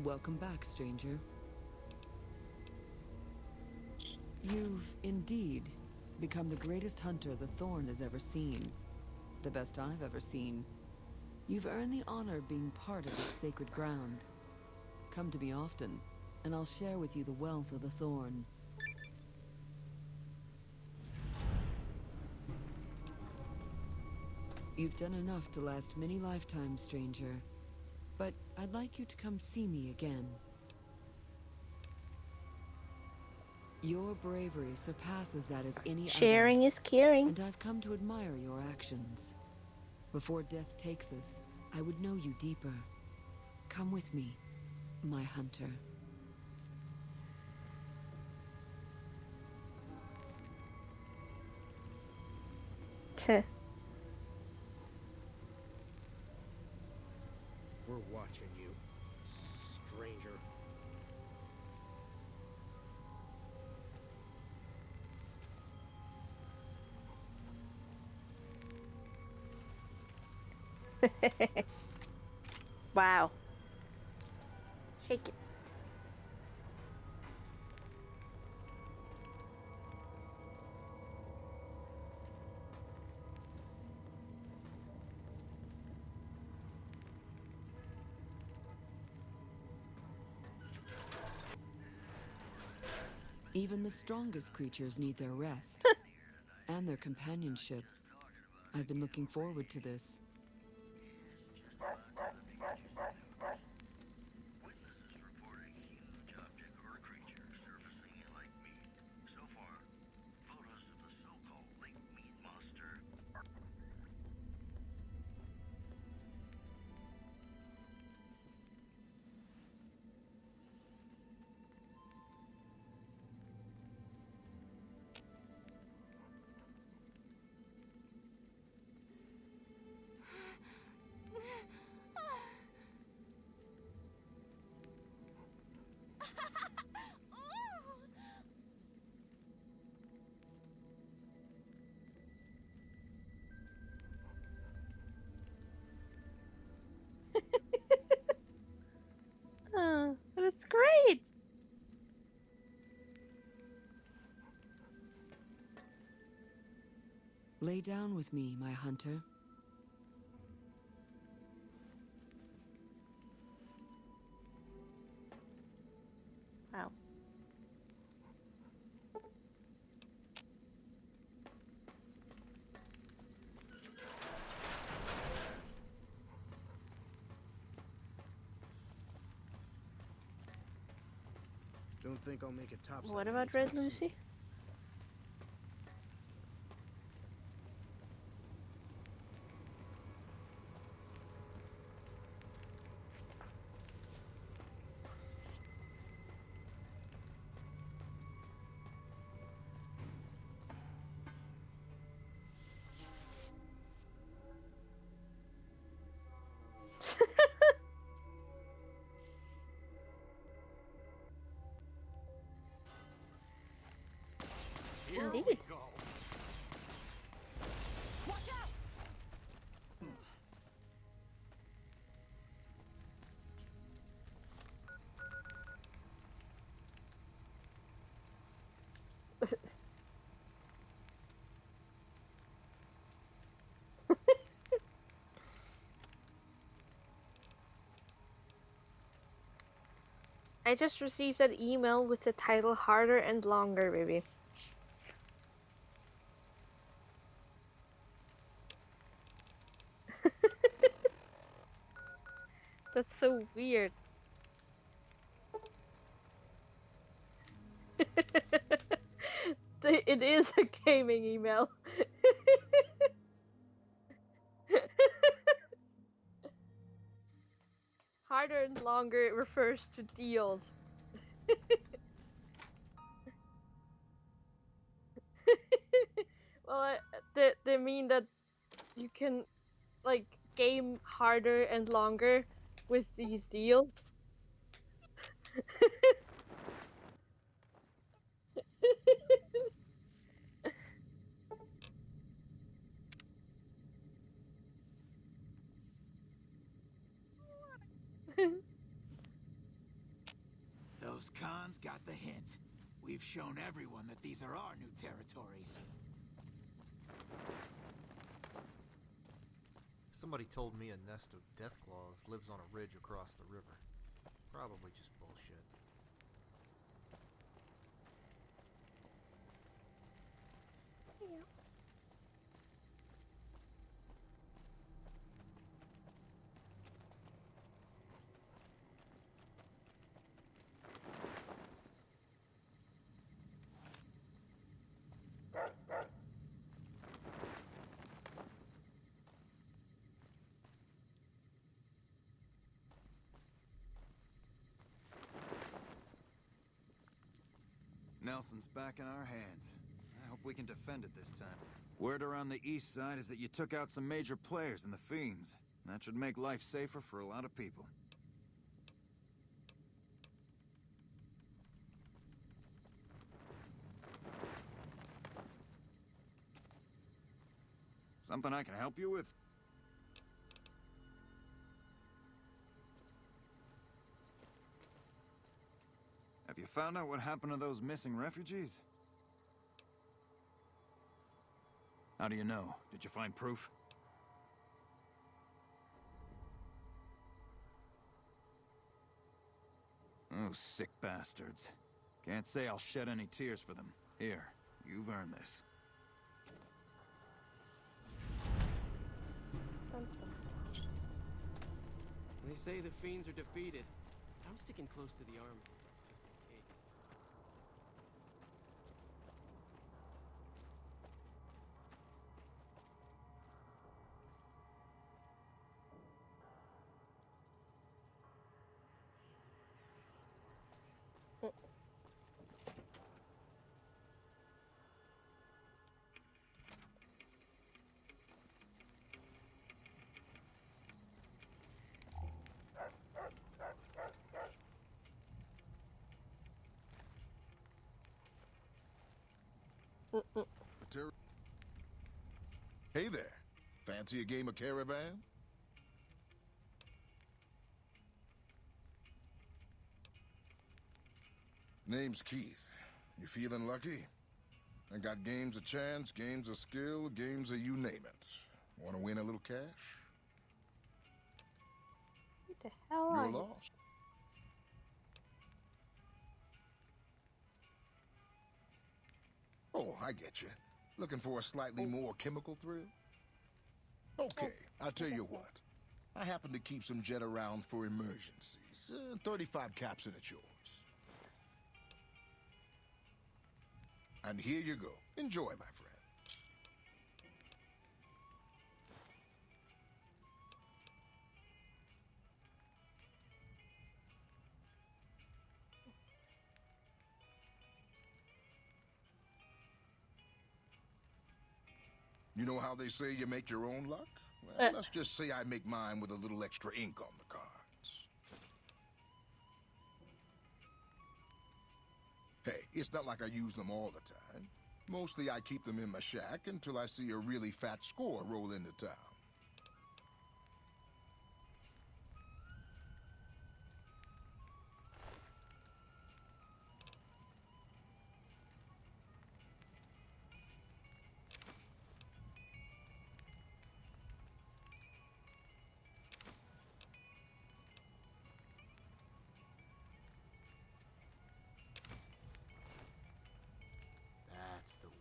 Welcome back, stranger. You've, indeed, become the greatest hunter the Thorn has ever seen. The best I've ever seen. You've earned the honor of being part of this sacred ground. Come to me often, and I'll share with you the wealth of the Thorn. You've done enough to last many lifetimes, stranger. But I'd like you to come see me again. Your bravery surpasses that of any other. Sharing is caring. And I've come to admire your actions. Before death takes us, I would know you deeper. Come with me, my hunter. We're watching you, stranger. Wow. Shake it. Even the strongest creatures need their rest. And their companionship. I've been looking forward to this. But it's great. Lay down with me, my hunter. Wow. Don't think I'll make it topside. What about Red Lucy? indeed. Watch out! I just received an email with the title Harder and Longer, baby. That's so weird. It is a gaming email. Harder and Longer it refers to deals. Well, they mean that you can like game harder and longer with these deals. Those cons got the hint. We've shown everyone that these are our new territories. Somebody told me a nest of deathclaws lives on a ridge across the river. Probably just bullshit. Nelson's back in our hands. I hope we can defend it this time. Word around the east side is that you took out some major players in the Fiends. That should make life safer for a lot of people. Something I can help you with? Have you found out what happened to those missing refugees? How do you know? Did you find proof? Oh, sick bastards. Can't say I'll shed any tears for them. Here, you've earned this. They say the Fiends are defeated. I'm sticking close to the army, just in case. Hey there. Fancy a game of Caravan? Name's Keith. You feeling lucky? I got games of chance, games of skill, games of you name it. Want to win a little cash? What the hell are You're you? lost. Oh, I get you. Looking for a slightly more chemical thrill? Okay, I'll tell you what. I happen to keep some jet around for emergencies. 35 caps and it's yours. And here you go. Enjoy, my friend. You know how they say you make your own luck? Well, let's just say I make mine with a little extra ink on the cards. Hey, it's not like I use them all the time. Mostly I keep them in my shack until I see a really fat score roll into town. That's the way.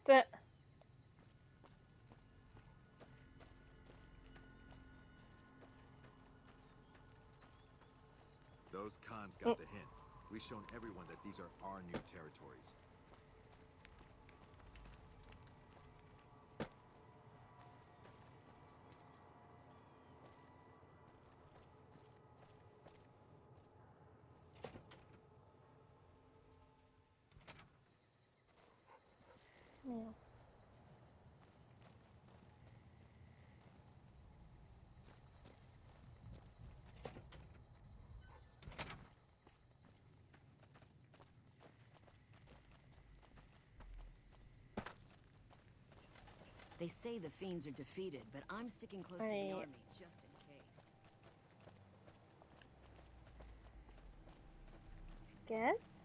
That. Those cons got the hint. We've shown everyone that these are our new territories. Yeah. They say the fiends are defeated, but I'm sticking close to the Right. army just in case. Guess.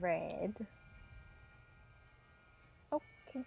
Red. Okay.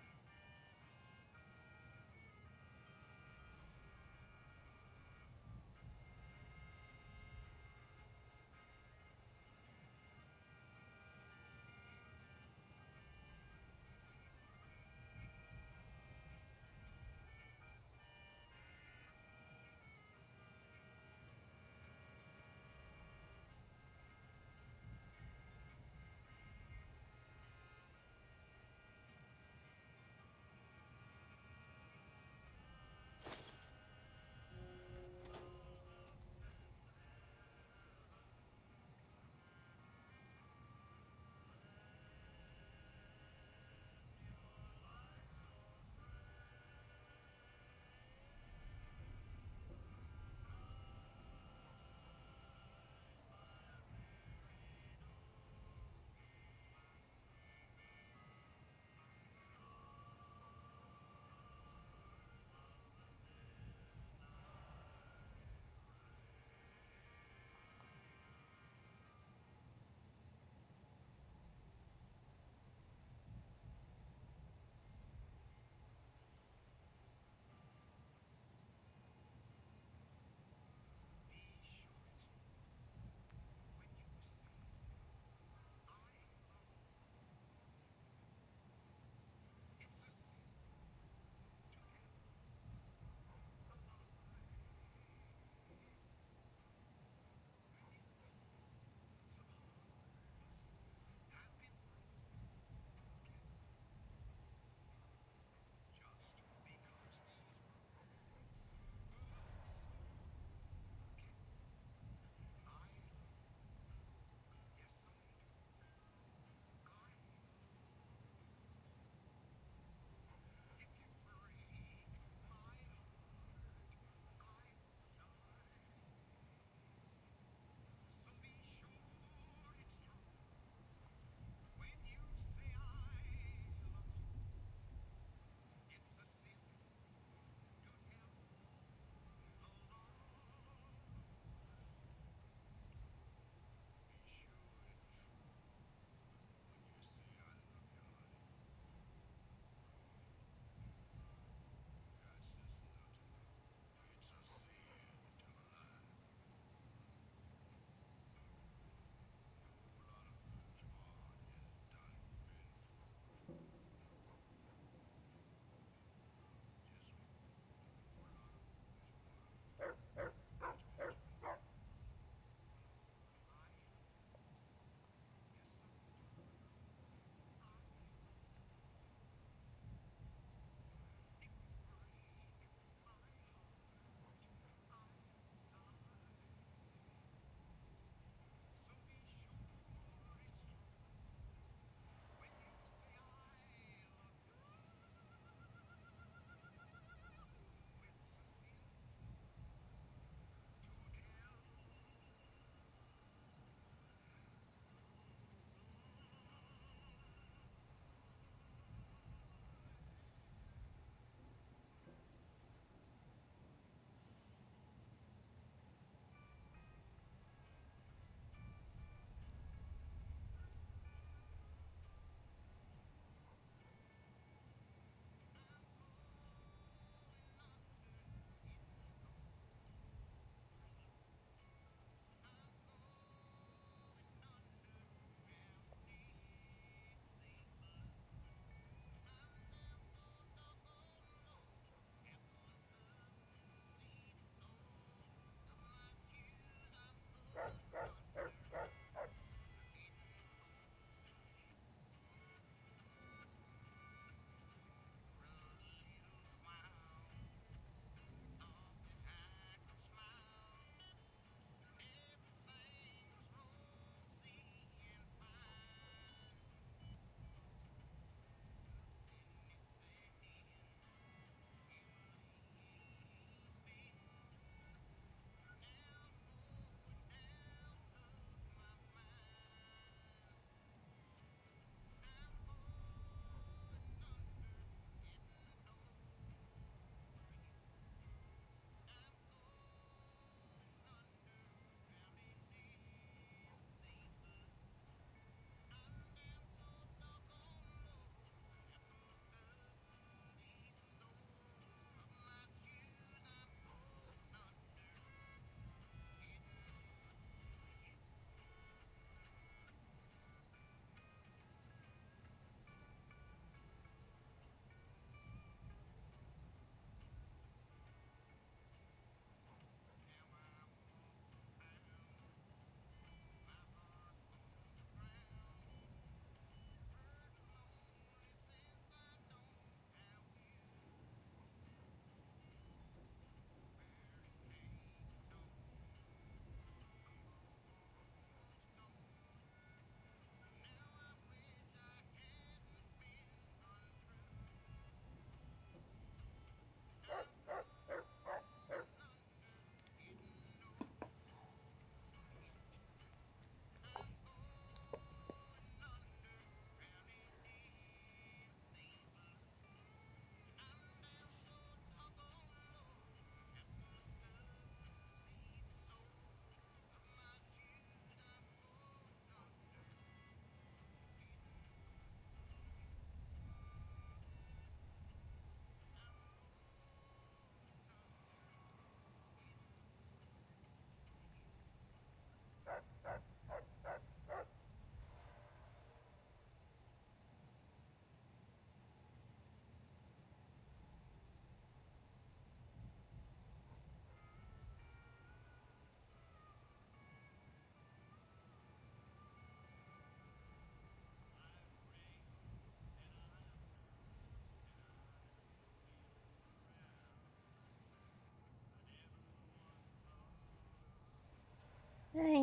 Hi.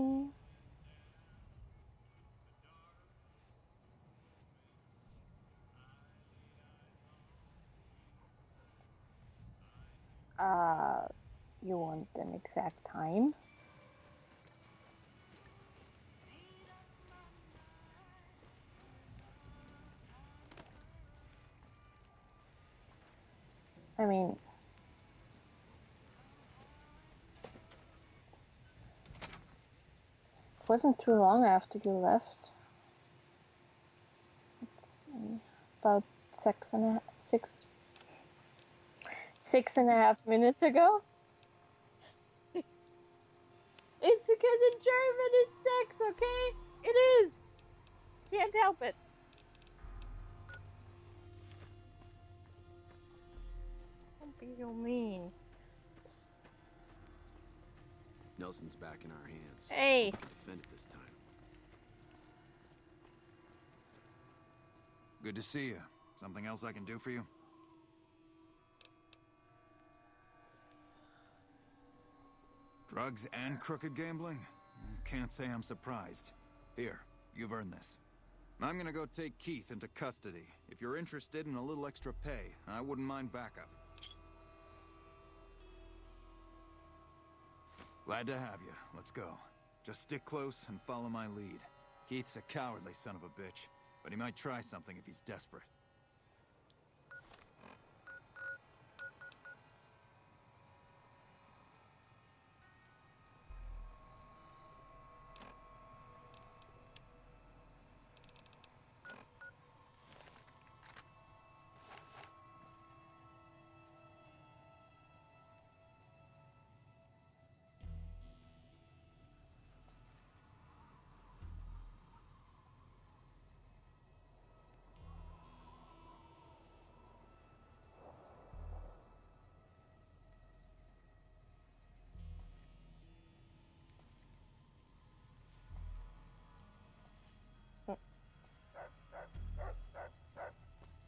You want an exact time? I mean, it wasn't too long after you left. Let's see, about 6.5 minutes ago. It's because in German it's sex, okay? It is. Can't help it. Don't be so mean. Nelson's back in our hands. Hey. We can defend it this time. Good to see you. Something else I can do for you? Drugs and crooked gambling? Can't say I'm surprised. Here, you've earned this. I'm gonna go take Keith into custody. If you're interested in a little extra pay, I wouldn't mind backup. Glad to have you. Let's go. Just stick close and follow my lead. Keith's a cowardly son of a bitch, but he might try something if he's desperate.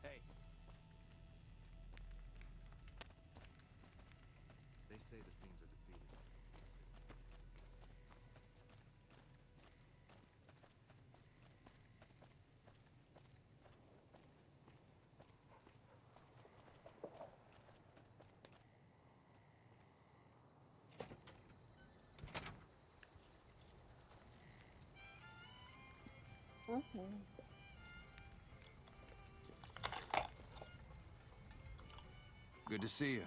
Hey. They say the fiends are defeated. Good to see you.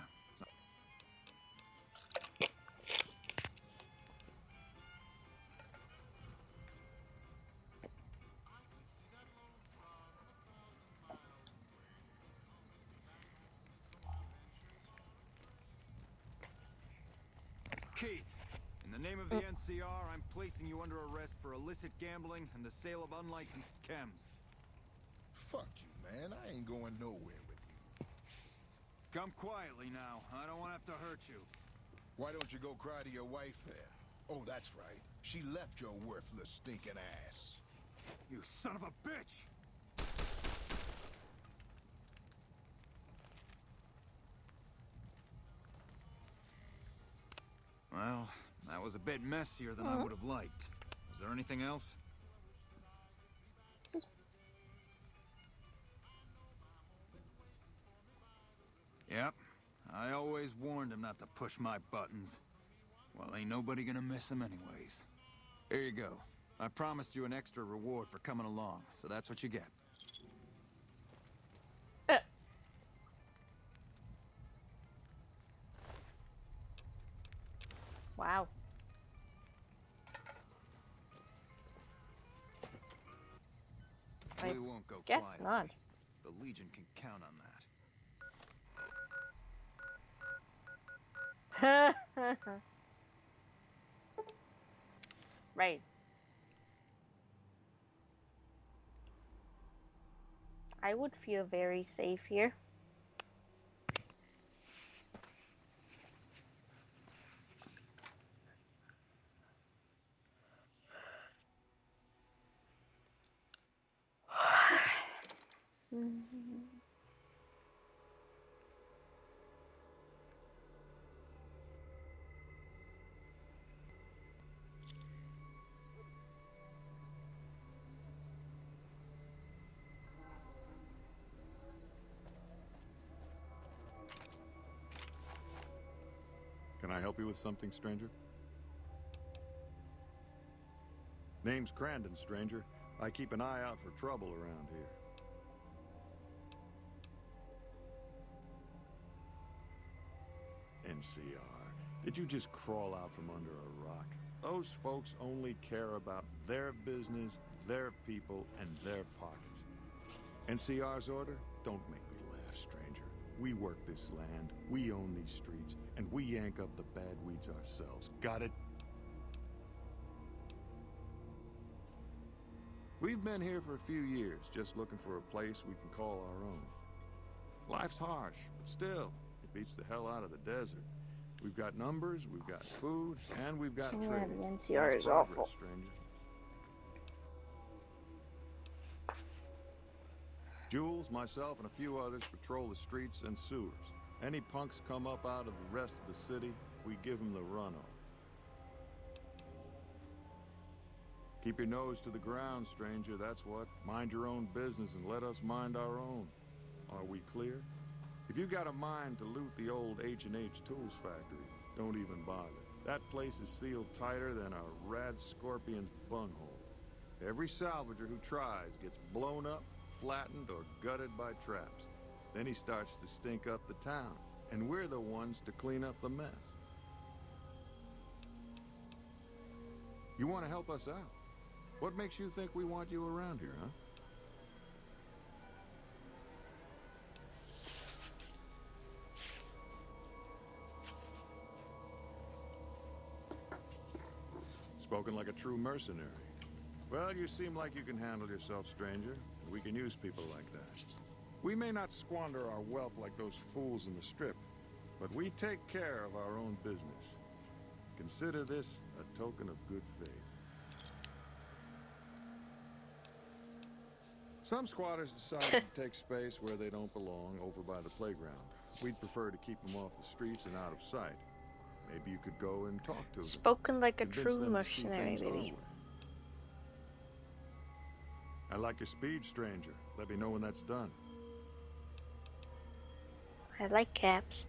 Keith, in the name of the NCR, I'm placing you under arrest for illicit gambling and the sale of unlicensed chems. Fuck you, man. I ain't going nowhere with you. Come quietly now. I don't want to have to hurt you. Why don't you go cry to your wife then? Oh, that's right. She left your worthless stinking ass. You son of a bitch! Well, that was a bit messier than I would have liked. Is there anything else? Yep. I always warned him not to push my buttons. Well, ain't nobody gonna miss him anyways. Here you go. I promised you an extra reward for coming along, so that's what you get. Wow. We won't go guess quietly. not. The Legion can count on that. Right. I would feel very safe here. Can I help you with something, stranger? Name's Crandon, stranger. I keep an eye out for trouble around here. NCR, did you just crawl out from under a rock? Those folks only care about their business, their people, and their pockets. NCR's order? Don't make me laugh, stranger. We work this land, we own these streets, and we yank up the bad weeds ourselves. Got it? We've been here for a few years, just looking for a place we can call our own. Life's harsh, but still, it beats the hell out of the desert. We've got numbers, we've got food, and we've got Yeah, trade. the NCR That's is awful. progress, stranger. Jules, myself, and a few others patrol the streets and sewers. Any punks come up out of the rest of the city, we give them the runoff. Keep your nose to the ground, stranger, that's what. Mind your own business and let us mind our own. Are we clear? If you got a mind to loot the old H&H Tools factory, don't even bother. That place is sealed tighter than a rad scorpion's bunghole. Every salvager who tries gets blown up, flattened, or gutted by traps. Then he starts to stink up the town, and we're the ones to clean up the mess. You want to help us out? What makes you think we want you around here, huh? Spoken like a true mercenary. Well, you seem like you can handle yourself, stranger. And we can use people like that. We may not squander our wealth like those fools in the Strip, but we take care of our own business. Consider this a token of good faith. Some squatters decide to take space where they don't belong over by the playground. We'd prefer to keep them off the streets and out of sight. Maybe you could go and talk to them. Spoken like a Convince true them to see mercenary, things our baby. way. I like your speed, stranger. Let me know when that's done. I like caps.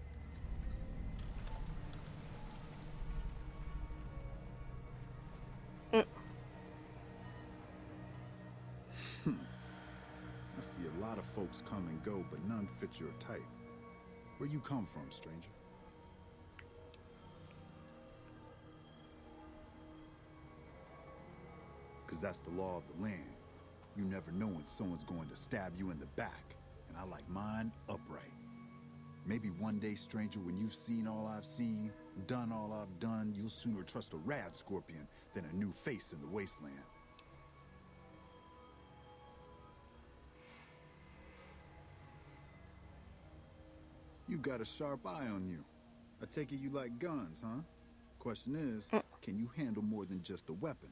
I see a lot of folks come and go, but none fit your type. Where you come from, stranger? Because that's the law of the land. You never know when someone's going to stab you in the back, and I like mine upright. Maybe one day, stranger, when you've seen all I've seen, done all I've done, you'll sooner trust a rad scorpion than a new face in the wasteland. You got a sharp eye on you. I take it you like guns, huh? Question is, can you handle more than just a weapon?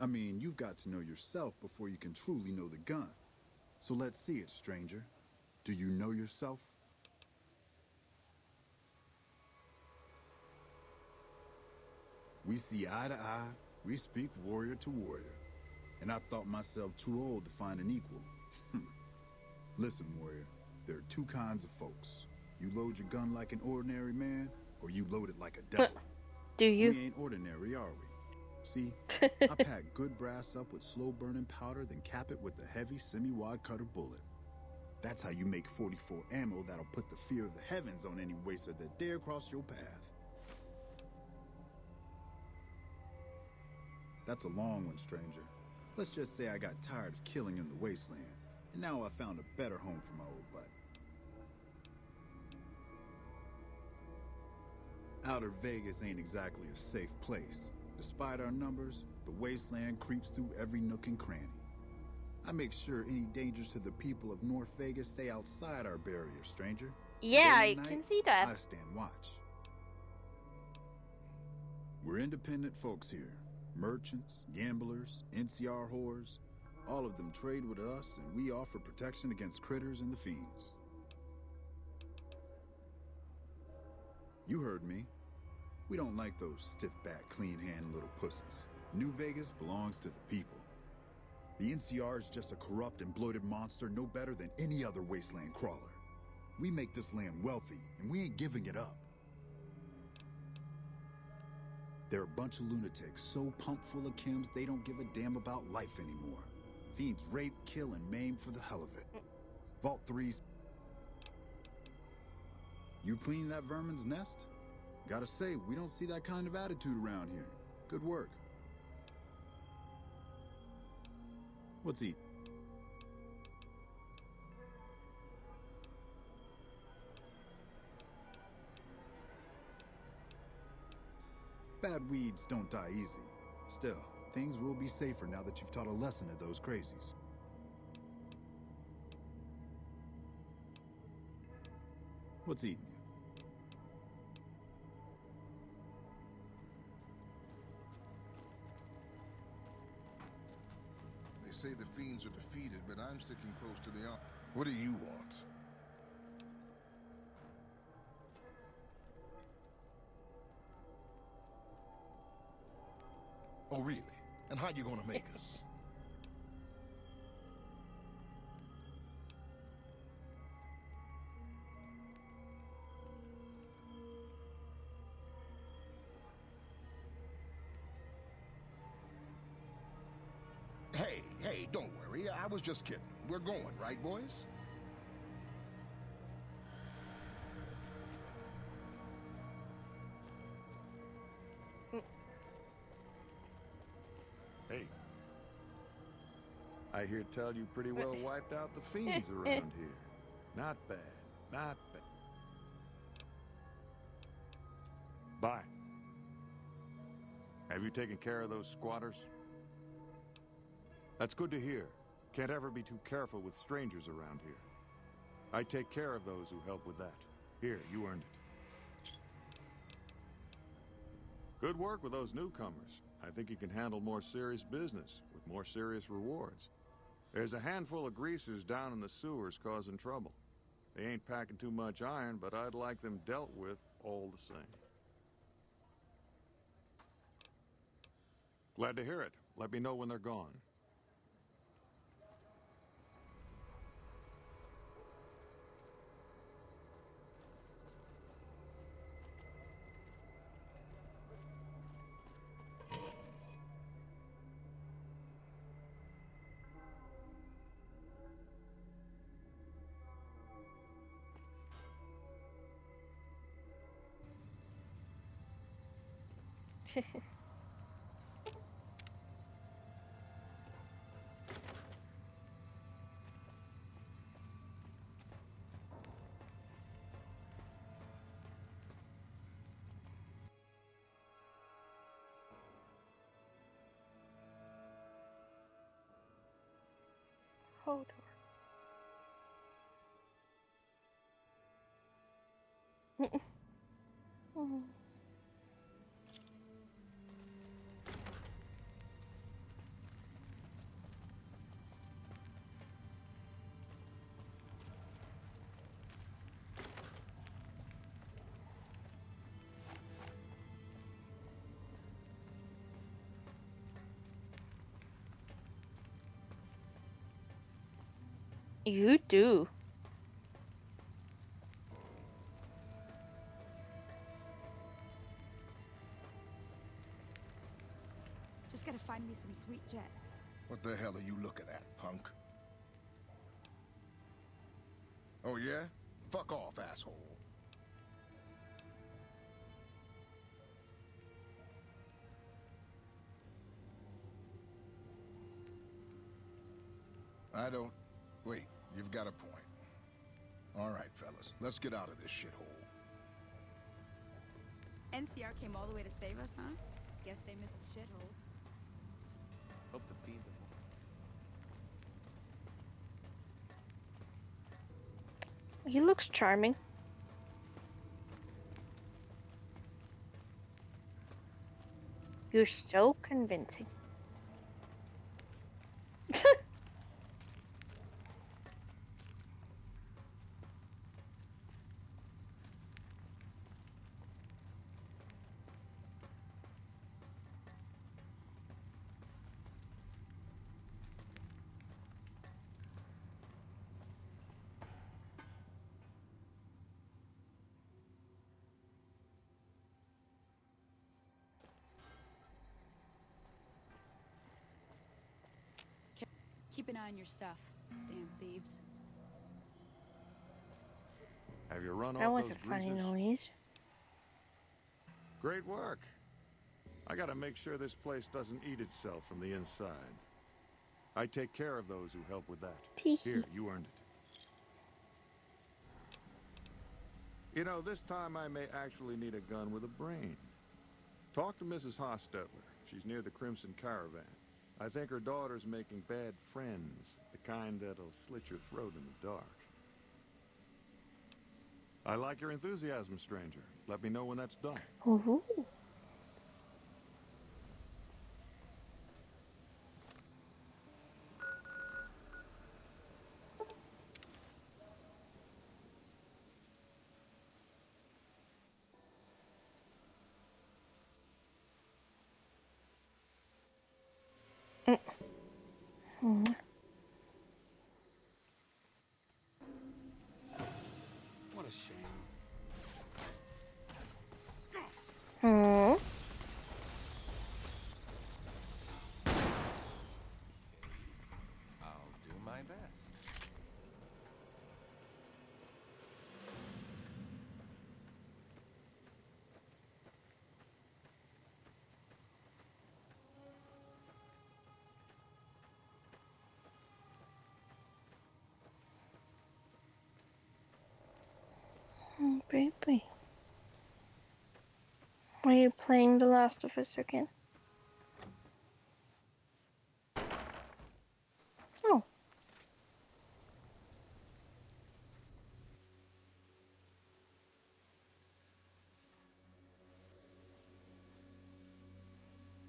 I mean, you've got to know yourself before you can truly know the gun. So let's see it, stranger. Do you know yourself? We see eye to eye, we speak warrior to warrior. And I thought myself too old to find an equal. Listen, warrior, there are two kinds of folks. You load your gun like an ordinary man, or you load it like a devil. Do you? We ain't ordinary, are we? See, I pack good brass up with slow-burning powder, then cap it with a heavy semi-wide cutter bullet. That's how you make 44 ammo that'll put the fear of the heavens on any waster that dare cross your path. That's a long one, stranger. Let's just say I got tired of killing in the wasteland, and now I found a better home for my old butt. Outer Vegas ain't exactly a safe place. Despite our numbers, the wasteland creeps through every nook and cranny. I make sure any dangers to the people of North Vegas stay outside our barrier, stranger. Yeah, Day and I can night, see that. I stand watch. We're independent folks here. Merchants, gamblers, NCR whores. All of them trade with us, and we offer protection against critters and the fiends. You heard me. We don't like those stiff-backed, clean-handed little pussies. New Vegas belongs to the people. The NCR is just a corrupt and bloated monster no better than any other wasteland crawler. We make this land wealthy, and we ain't giving it up. They're a bunch of lunatics so pumped full of chems they don't give a damn about life anymore. Fiends rape, kill, and maim for the hell of it. Vault 3's... You clean that vermin's nest? Gotta say, we don't see that kind of attitude around here. Good work. What's eating? Bad weeds don't die easy. Still, things will be safer now that you've taught a lesson to those crazies. What's eating you? They say the fiends are defeated, but I'm sticking close to the... What do you want? Oh, really? And how you gonna make us? Hey, don't worry. I was just kidding. We're going, right, boys? Hey. I hear tell you pretty well wiped out the fiends around here. Not bad, not bad. Bye. Have you taken care of those squatters? That's good to hear. Can't ever be too careful with strangers around here. I take care of those who help with that. Here, you earned it. Good work with those newcomers. I think you can handle more serious business with more serious rewards. There's a handful of greasers down in the sewers causing trouble. They ain't packing too much iron, but I'd like them dealt with all the same. Glad to hear it. Let me know when they're gone. Hold on. You do. Just gotta find me some sweet jet. What the hell are you looking at, punk? Oh, yeah? Fuck off, asshole. I don't... Wait, you've got a point. All right, fellas, let's get out of this shithole. NCR came all the way to save us, huh? Guess they missed the shitholes. Hope the fiends have... He looks charming. You're so convincing. Keep an eye on your stuff. Damn thieves. Have you run That off was those a funny greasers? noise. Great work. I gotta make sure this place doesn't eat itself from the inside. I take care of those who help with that. Here, you earned it. You know, this time I may actually need a gun with a brain. Talk to Mrs. Hostetler. She's near the Crimson Caravan. I think her daughter's making bad friends, the kind that'll slit your throat in the dark. I like your enthusiasm, stranger. Let me know when that's done. Ooh. What a shame. Hmm. I'll do my best. Oh, baby. Are you playing The Last of Us again? Oh.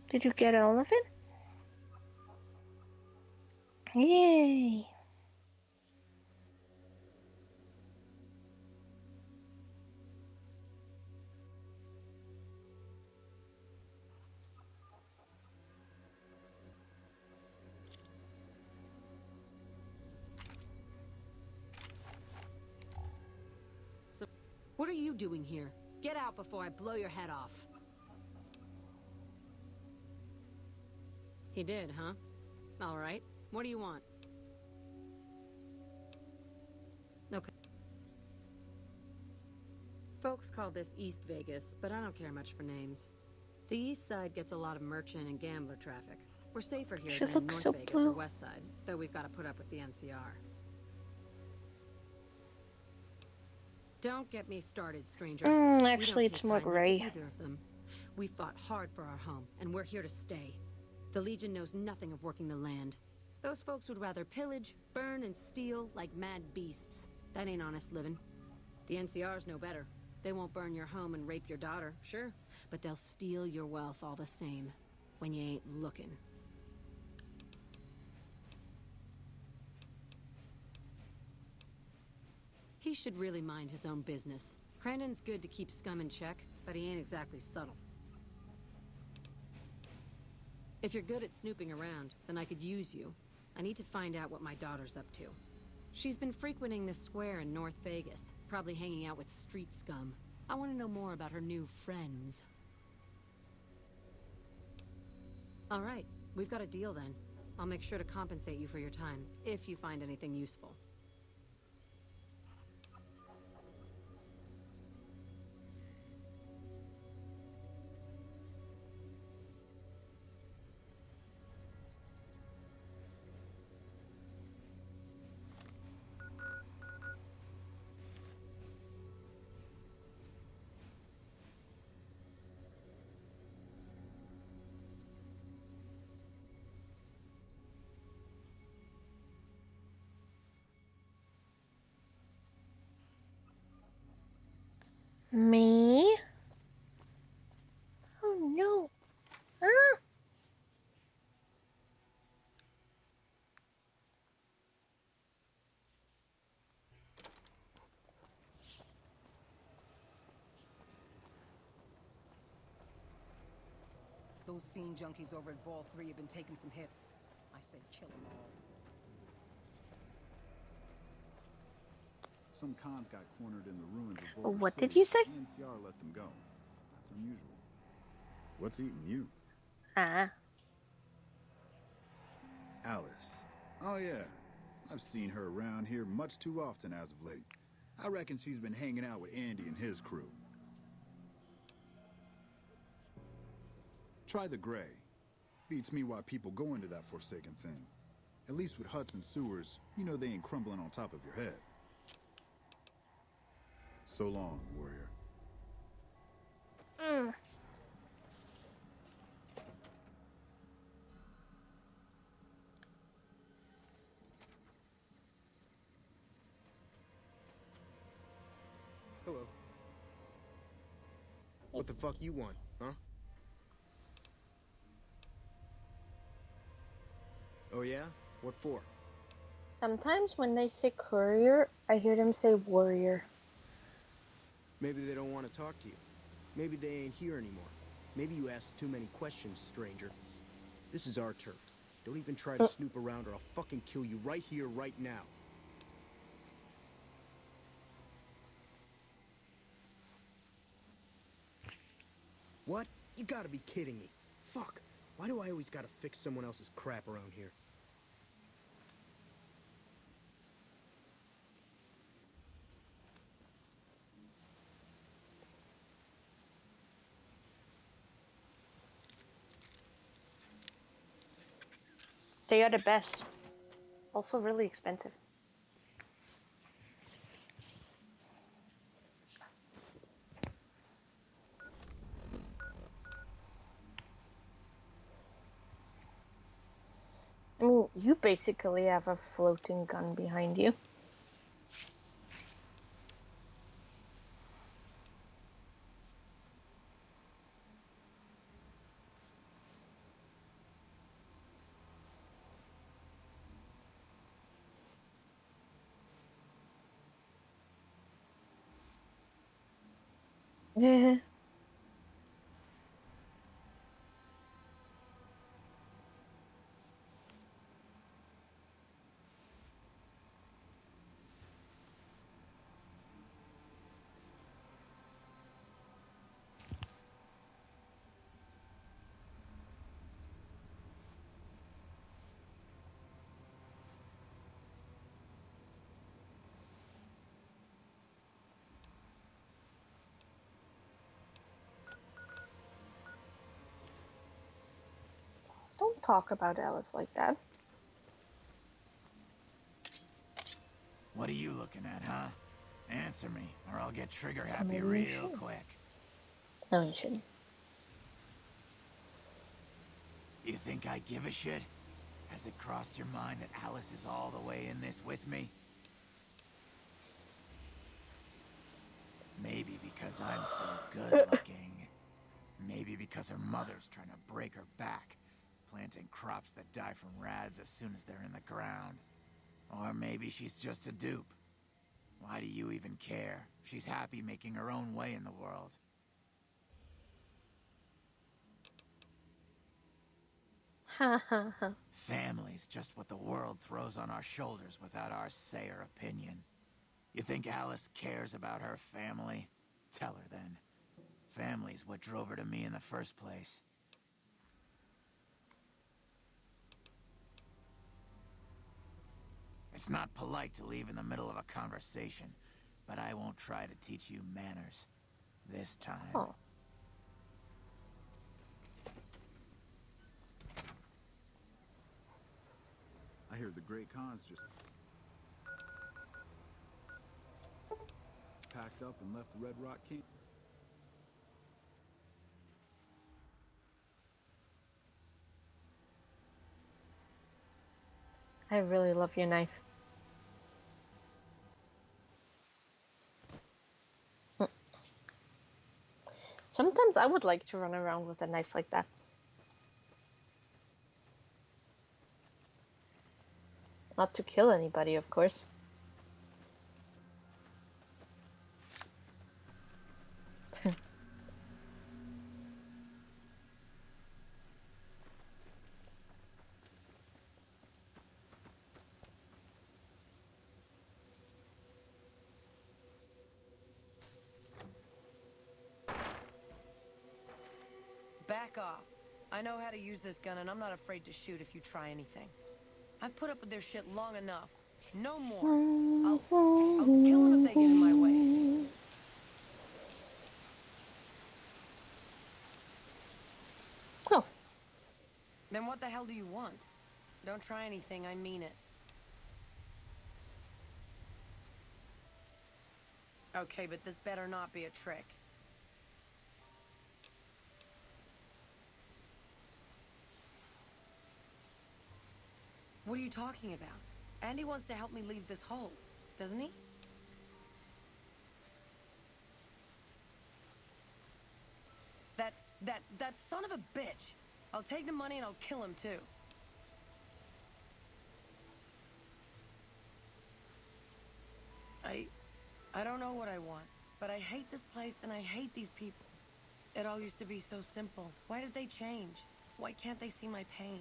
Did you get all of it? Yay! So, what are you doing here? Get out before I blow your head off. He did, huh? All right. What do you want? Okay. Folks call this East Vegas, but I don't care much for names. The East Side gets a lot of merchant and gambler traffic. We're safer here She than in looks North so Vegas blue. or West Side, though we've got to put up with the NCR. Don't get me started, stranger. Actually, it's more gray. Either of them. We fought hard for our home, and we're here to stay. The Legion knows nothing of working the land. Those folks would rather pillage, burn, and steal like mad beasts. That ain't honest living. The NCR's no better. They won't burn your home and rape your daughter, sure, but they'll steal your wealth all the same, when you ain't looking. He should really mind his own business. Crandon's good to keep scum in check, but he ain't exactly subtle. If you're good at snooping around, then I could use you. I need to find out what my daughter's up to. She's been frequenting this square in North Vegas, probably hanging out with street scum. I want to know more about her new friends. All right, we've got a deal then. I'll make sure to compensate you for your time, if you find anything useful. Me? Oh no. Ah! Those fiend junkies over at Vault 3 have been taking some hits. I say kill them all. Some cons got cornered in the ruins of Boulder What City. did you say? The NCR let them go. That's unusual. What's eating you? Ah. Alice, Oh, yeah. I've seen her around here much too often as of late. I reckon she's been hanging out with Andy and his crew. Try the gray. Beats me why people go into that forsaken thing. At least with huts and sewers, you know they ain't crumbling on top of your head. So long, warrior. Hello. What the fuck you want, huh? Oh yeah? What for? Sometimes when they say courier, I hear them say warrior. Maybe they don't want to talk to you. Maybe they ain't here anymore. Maybe you asked too many questions, stranger. This is our turf. Don't even try to snoop around or I'll fucking kill you right here, right now. What? You gotta be kidding me. Fuck. Why do I always gotta fix someone else's crap around here? They are the best. Also really expensive. I mean, you basically have a floating gun behind you. Yeah. Don't talk about Alice like that. What are you looking at, huh? Answer me, or I'll get trigger happy Maybe you real should. quick. No, you shouldn't. You think I give a shit? Has it crossed your mind that Alice is all the way in this with me? Maybe because I'm so good looking. Maybe because her mother's trying to break her back, planting crops that die from rads as soon as they're in the ground. Or maybe she's just a dupe. Why do you even care? She's happy making her own way in the world. Ha ha ha. Family's just what the world throws on our shoulders without our say or opinion. You think Alice cares about her family? Tell her then. Family's what drove her to me in the first place. It's not polite to leave in the middle of a conversation, but I won't try to teach you manners. This time. Oh. I hear the Great Khan's just packed up and left Red Rock King. I really love your knife. Sometimes I would like to run around with a knife like that. Not to kill anybody, of course. Back off. I know how to use this gun, and I'm not afraid to shoot if you try anything. I've put up with their shit long enough. No more. I'll kill them if they get in my way. Oh. Then what the hell do you want? Don't try anything, I mean it. Okay, but this better not be a trick. What are you talking about? Andy wants to help me leave this hole, doesn't he? That son of a bitch! I'll take the money and I'll kill him too. I don't know what I want, but I hate this place and I hate these people. It all used to be so simple. Why did they change? Why can't they see my pain?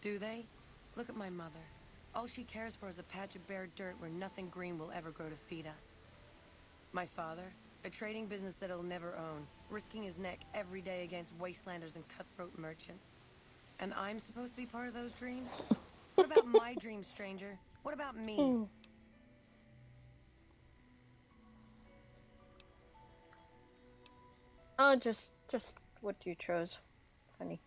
Do they? Look at my mother. All she cares for is a patch of bare dirt where nothing green will ever grow to feed us. My father, a trading business that he'll never own, risking his neck every day against wastelanders and cutthroat merchants. And I'm supposed to be part of those dreams? What about my dreams, stranger? What about me? Oh, just what you chose. Funny.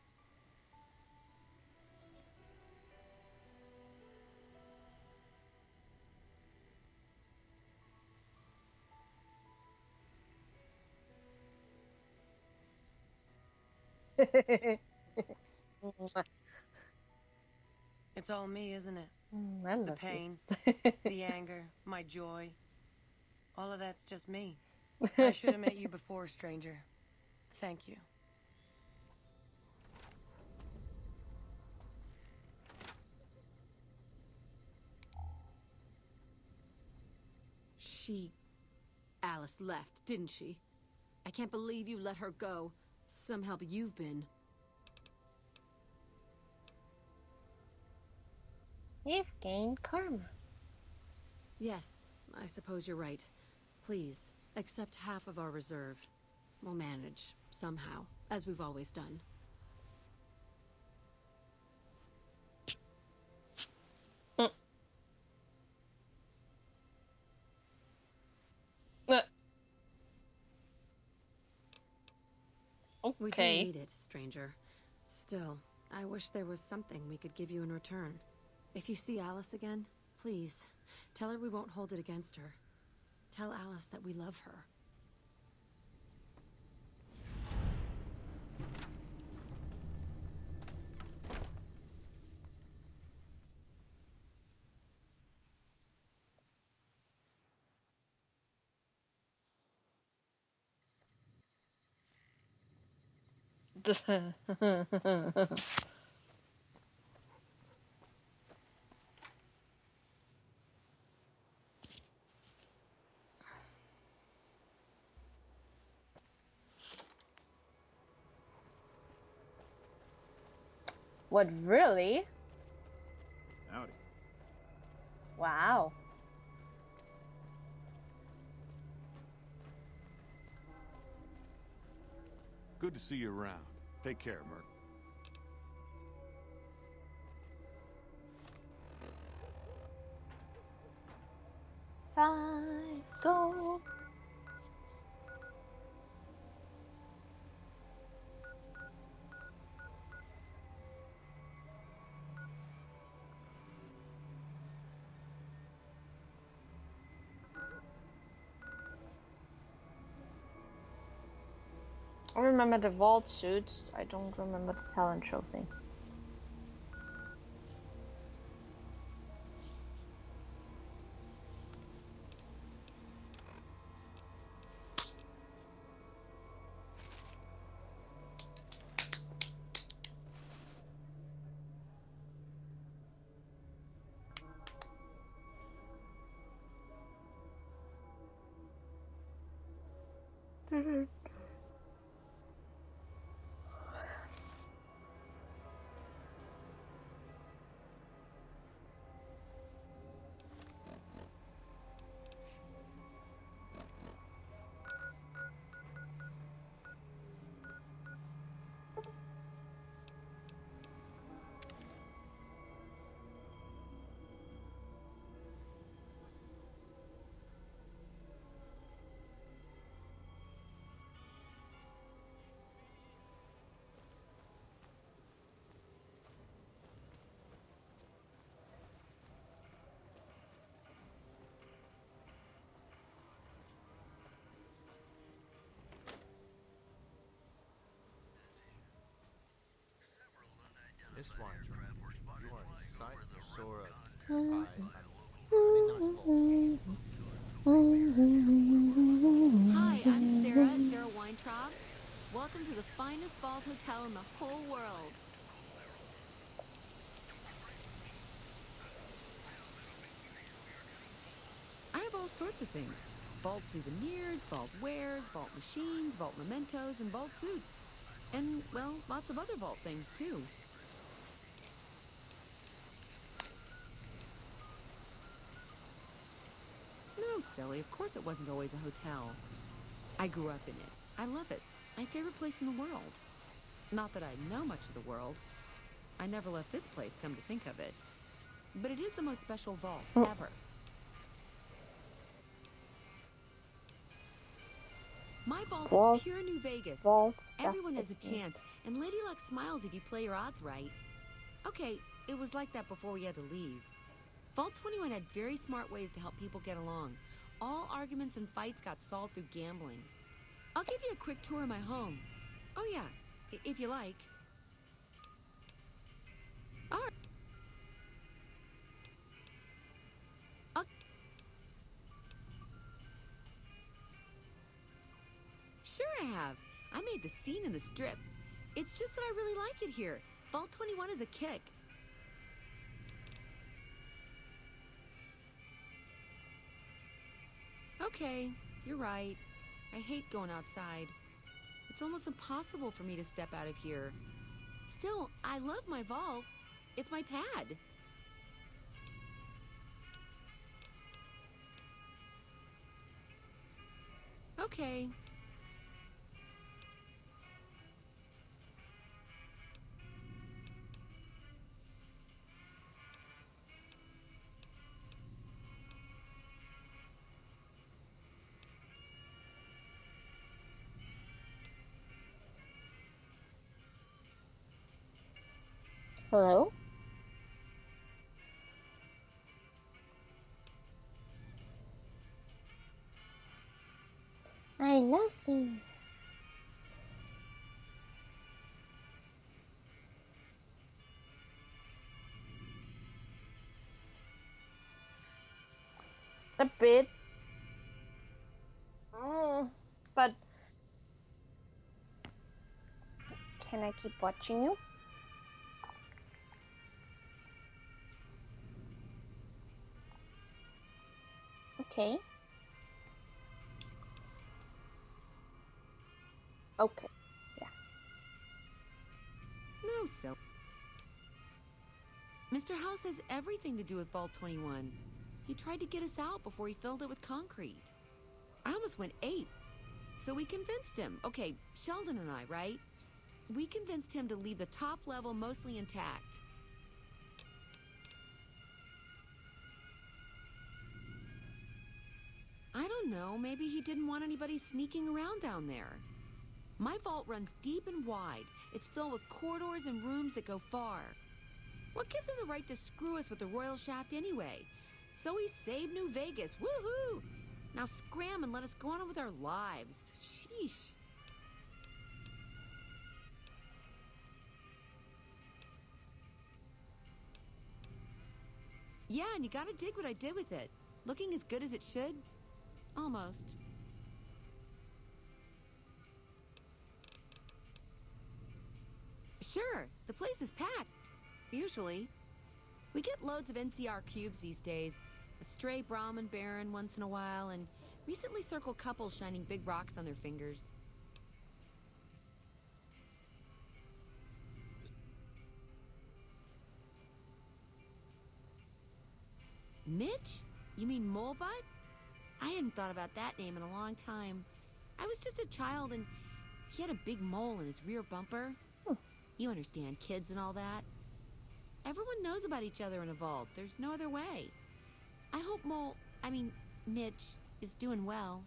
It's all me, isn't it? I love the pain, the anger, my joy. All of that's just me. I should have met you before, stranger. Thank you. Alice left, didn't she? I can't believe you let her go. Some help you've been. You've gained karma. Yes, I suppose you're right. Please, accept half of our reserve. We'll manage, somehow, as we've always done. Okay. We do need it, stranger. Still, I wish there was something we could give you in return. If you see Alice again, please, tell her we won't hold it against her. Tell Alice that we love her. What, really? Howdy. Wow. Good to see you around. Take care, Merc. Fight, go. I remember the vault suits. I don't remember the talent show thing. Miss Weintraub, you are a sight for sore nice Hi, I'm Sarah Weintraub. Welcome to the finest vault hotel in the whole world. I have all sorts of things. Vault souvenirs, vault wares, vault machines, vault mementos, and vault suits. And, well, lots of other vault things, too. No, silly, of course it wasn't always a hotel. I grew up in it. I love it. My favorite place in the world. Not that I know much of the world. I never left this place, come to think of it. But it is the most special vault ever. My vault is pure New Vegas. Everyone has a chance, and Lady Luck smiles if you play your odds right. Okay, it was like that before we had to leave. Vault 21 had very smart ways to help people get along. All arguments and fights got solved through gambling. I'll give you a quick tour of my home. Oh yeah, if you like. All right. Sure I have. I made the scene in the strip. It's just that I really like it here. Vault 21 is a kick. Okay, you're right. I hate going outside. It's almost impossible for me to step out of here. Still, I love my vault. It's my pad. Okay. Hello? I love you. A bit. But can I keep watching you? Okay. Okay. Yeah. No, silly. Mr. House has everything to do with Vault 21. He tried to get us out before he filled it with concrete. I almost went ape. So we convinced him. Okay, Sheldon and I, right? We convinced him to leave the top level mostly intact. I don't know, maybe he didn't want anybody sneaking around down there. My vault runs deep and wide. It's filled with corridors and rooms that go far. What gives him the right to screw us with the royal shaft anyway? So he saved New Vegas, woohoo! Now scram and let us go on with our lives. Sheesh. Yeah, and you gotta dig what I did with it. Looking as good as it should. Almost. Sure, the place is packed. Usually. We get loads of NCR cubes these days. A stray Brahmin Baron once in a while, and recently circled couples shining big rocks on their fingers. Mitch? You mean Molebutt? I hadn't thought about that name in a long time. I was just a child and he had a big mole in his rear bumper. You understand, kids and all that. Everyone knows about each other in a vault. There's no other way. I hope Mitch is doing well.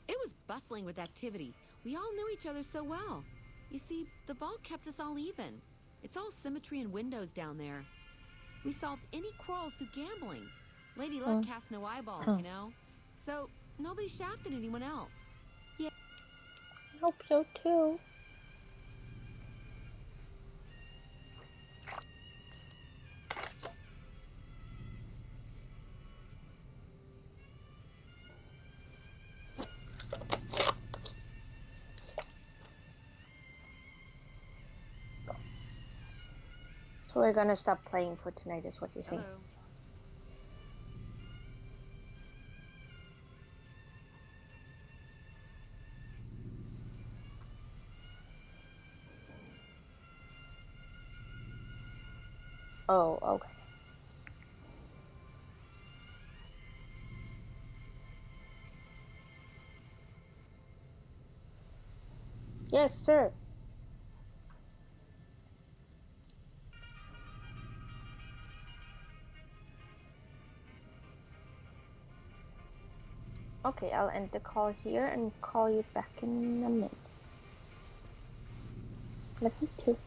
It was bustling with activity. We all knew each other so well. You see, the vault kept us all even. It's all symmetry and windows down there. We solved any quarrels through gambling. Lady Luck cast no eyeballs, you know? So, nobody shafted anyone else. Yeah. I hope so too. So we're gonna stop playing for tonight, is what you're saying? Hello. Oh, okay. Yes, sir. Okay, I'll end the call here and call you back in a minute. Love you too.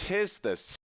'tis the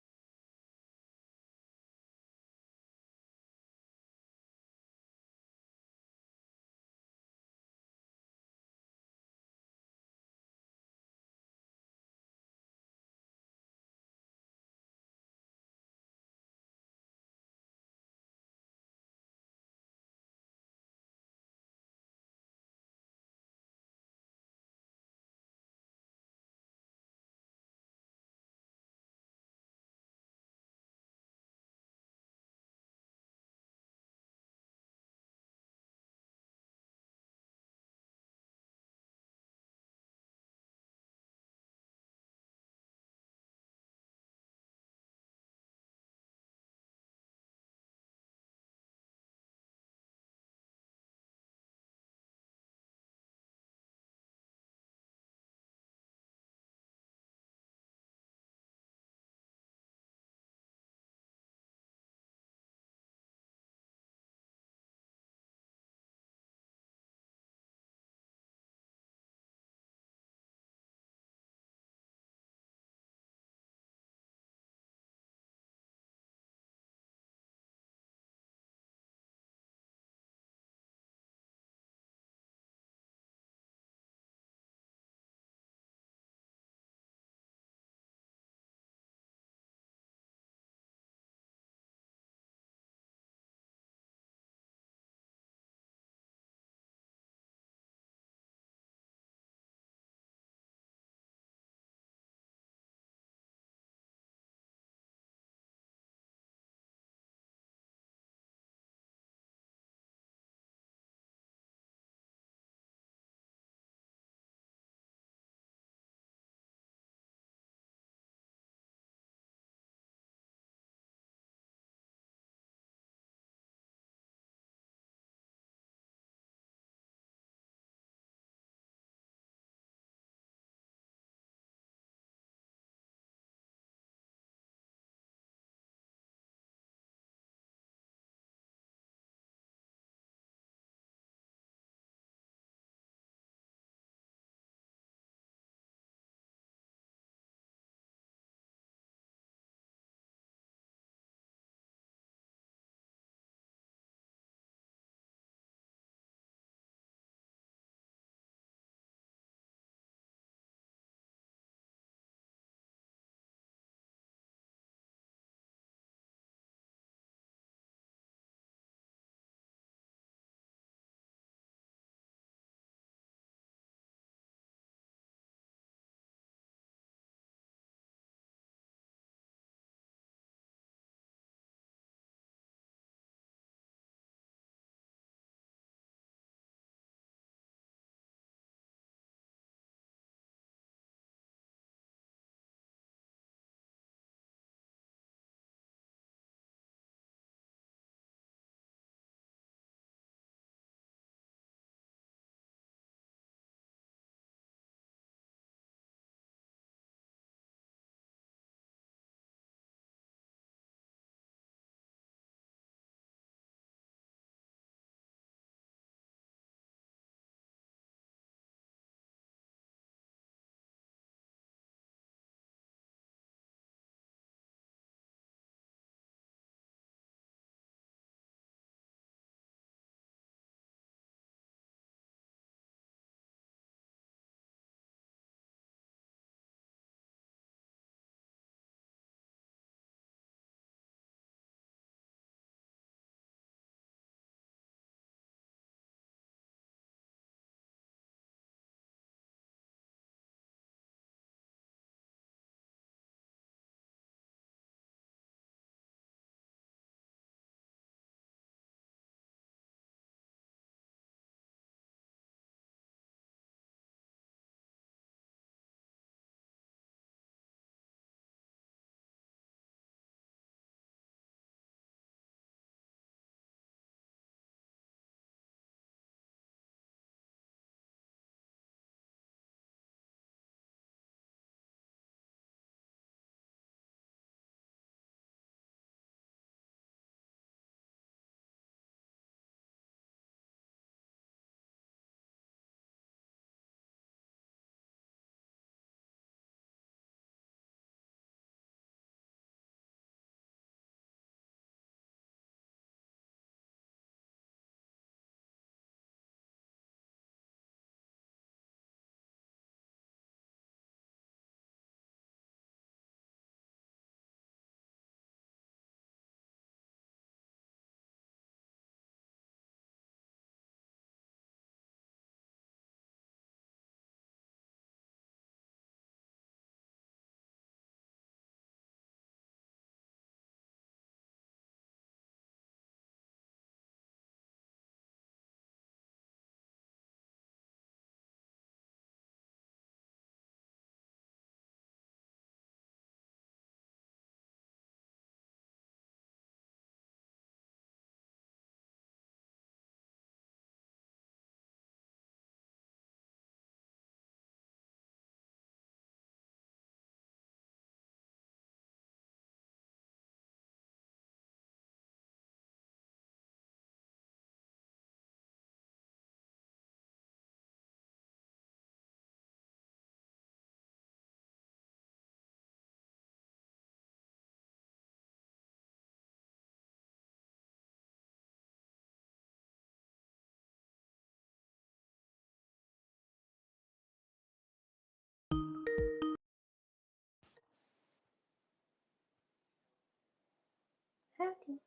empty.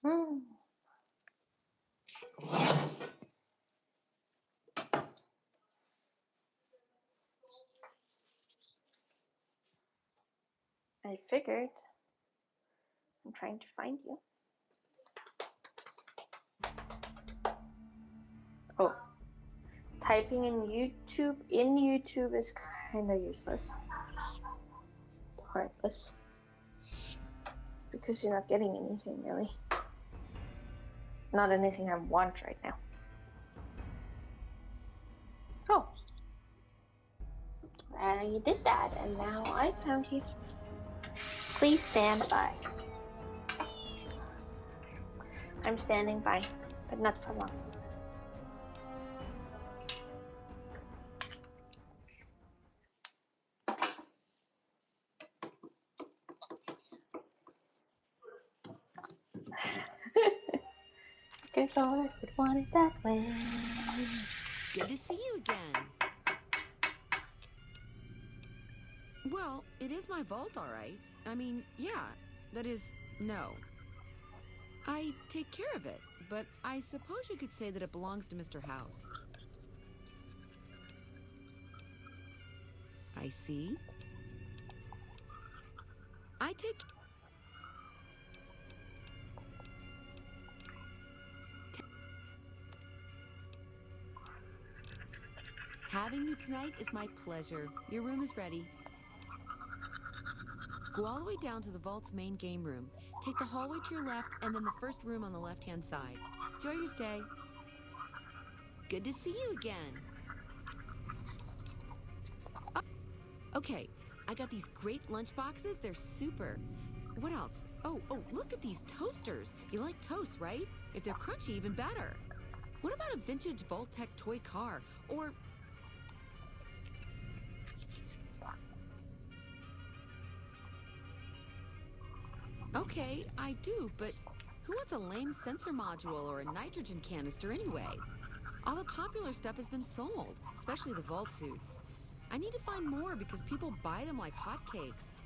Hmm. I figured. I'm trying to find you. Oh. Typing in YouTube is kind of useless. Pointless. Because you're not getting anything really. Not anything I want right now. Oh. You did that, and now I found you. Please stand by. I'm standing by, but not for long. Good Lord would want it that way. Good to see you again. Well, it is my vault, all right. I mean, yeah. That is, no. I take care of it, but I suppose you could say that it belongs to Mr. House. I see. I take... Having you tonight is my pleasure. Your room is ready. Go all the way down to the vault's main game room. Take the hallway to your left, and then the first room on the left-hand side. Enjoy your stay. Good to see you again. Oh, okay, I got these great lunch boxes. They're super. What else? Oh, look at these toasters. You like toast, right? If they're crunchy, even better. What about a vintage Vault-Tec toy car? Or... Okay, I do, but who wants a lame sensor module or a nitrogen canister anyway? All the popular stuff has been sold, especially the vault suits. I need to find more because people buy them like hotcakes.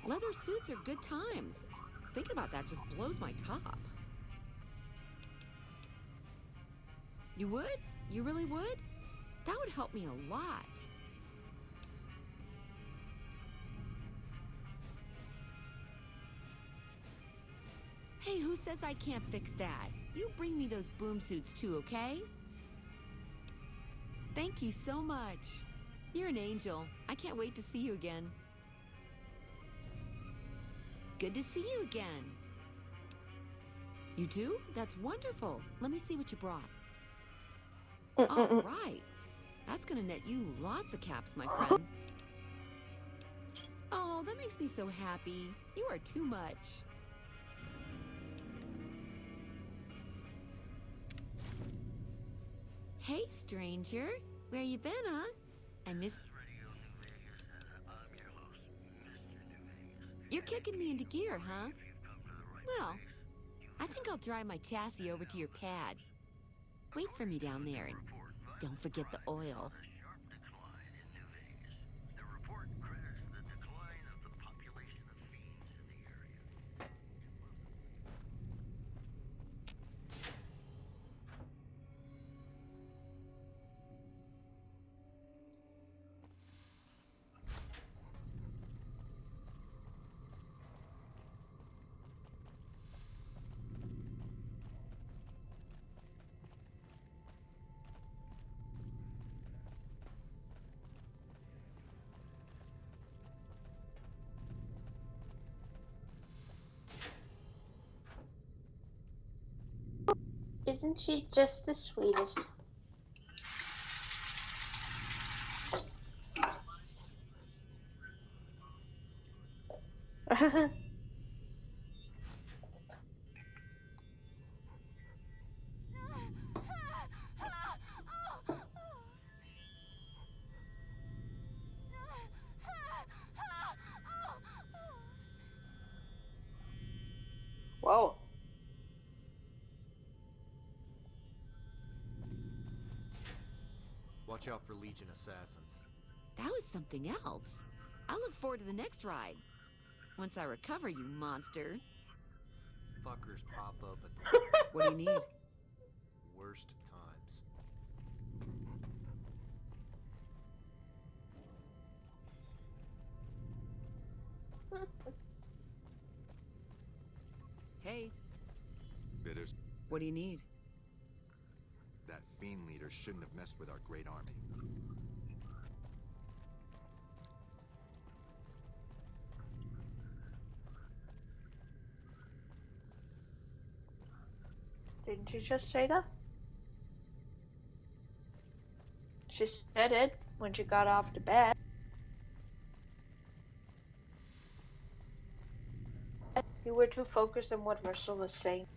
Leather suits are good times. Thinking about that just blows my top. You would? You really would? That would help me a lot. Hey, who says I can't fix that? You bring me those boom suits too, okay? Thank you so much. You're an angel. I can't wait to see you again. Good to see you again. You do? That's wonderful. Let me see what you brought. All right. That's gonna net you lots of caps, my friend. Oh, that makes me so happy. You are too much. Hey, stranger. Where you been, huh? I missed... You're kicking me into gear, huh? Well, I think I'll drive my chassis over to your pad. Wait for me down there, and don't forget the oil. Isn't she just the sweetest? Whoa. Watch out for Legion assassins. That was something else. I look forward to the next ride. Once I recover, you monster. Fuckers pop up at the What do you need? worst times. Hey, Bitters. what do you need? That fiend leader shouldn't have messed with our great army. Didn't you just say that? She said it when she got off the bed. You were too focused on what Russell was saying.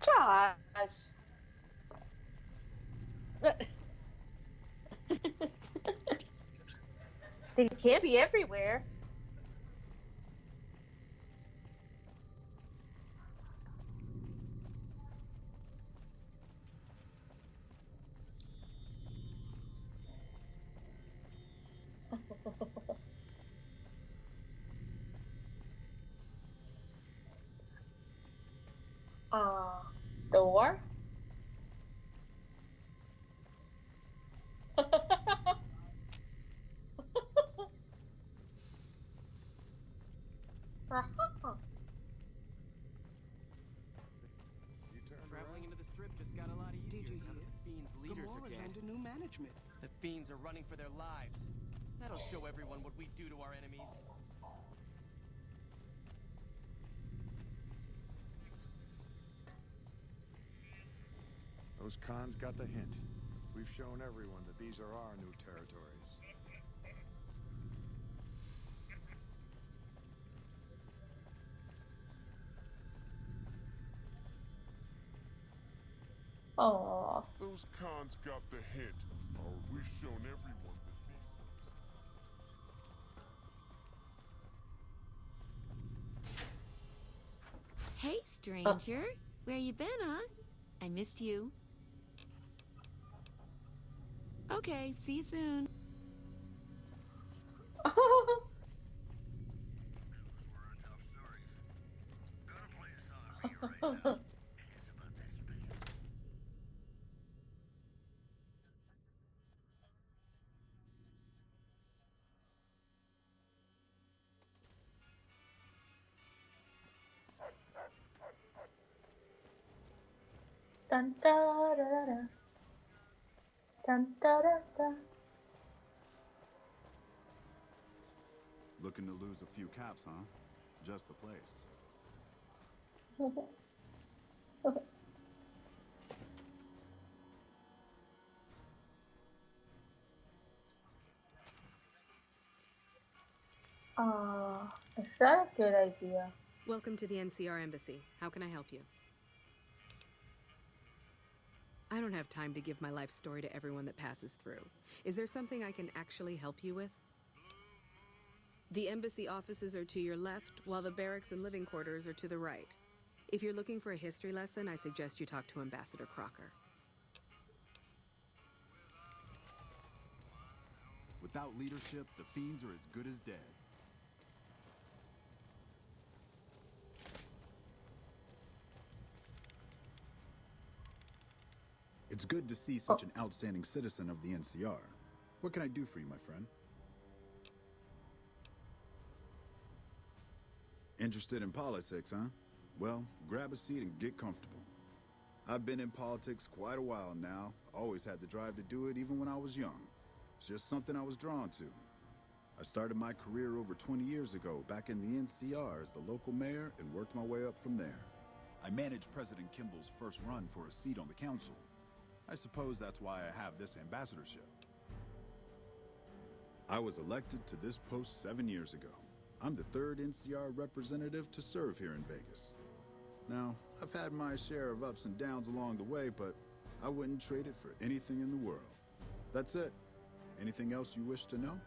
Josh! They can't be everywhere. Door? Traveling into the strip just got a lot easier. Did you now that hear? the Fiend's leaders are Gamora's dead. under new management. The Fiends are running for their lives. That'll show everyone what we do to our enemies. Those cons got the hint. We've shown everyone that these are our new territories. Aww. Those cons got the hint. We've shown everyone that Hey, stranger. Where you been, huh? I missed you. Okay, see you soon. Dun da da da da. Dun da da da. Looking to lose a few caps, huh? Just the place. Is that a good idea? Welcome to the NCR Embassy. How can I help you? I don't have time to give my life story to everyone that passes through. Is there something I can actually help you with? The embassy offices are to your left, while the barracks and living quarters are to the right. If you're looking for a history lesson, I suggest you talk to Ambassador Crocker. Without leadership, the fiends are as good as dead. It's good to see such an outstanding citizen of the NCR. What can I do for you, my friend? Interested in politics, huh? Well, grab a seat and get comfortable. I've been in politics quite a while now. Always had the drive to do it even when I was young. It's just something I was drawn to. I started my career over 20 years ago, back in the NCR as the local mayor, and worked my way up from there. I managed President Kimball's first run for a seat on the council. I suppose that's why I have this ambassadorship. I was elected to this post 7 years ago. I'm the third NCR representative to serve here in Vegas. Now, I've had my share of ups and downs along the way, but I wouldn't trade it for anything in the world. That's it. Anything else you wish to know?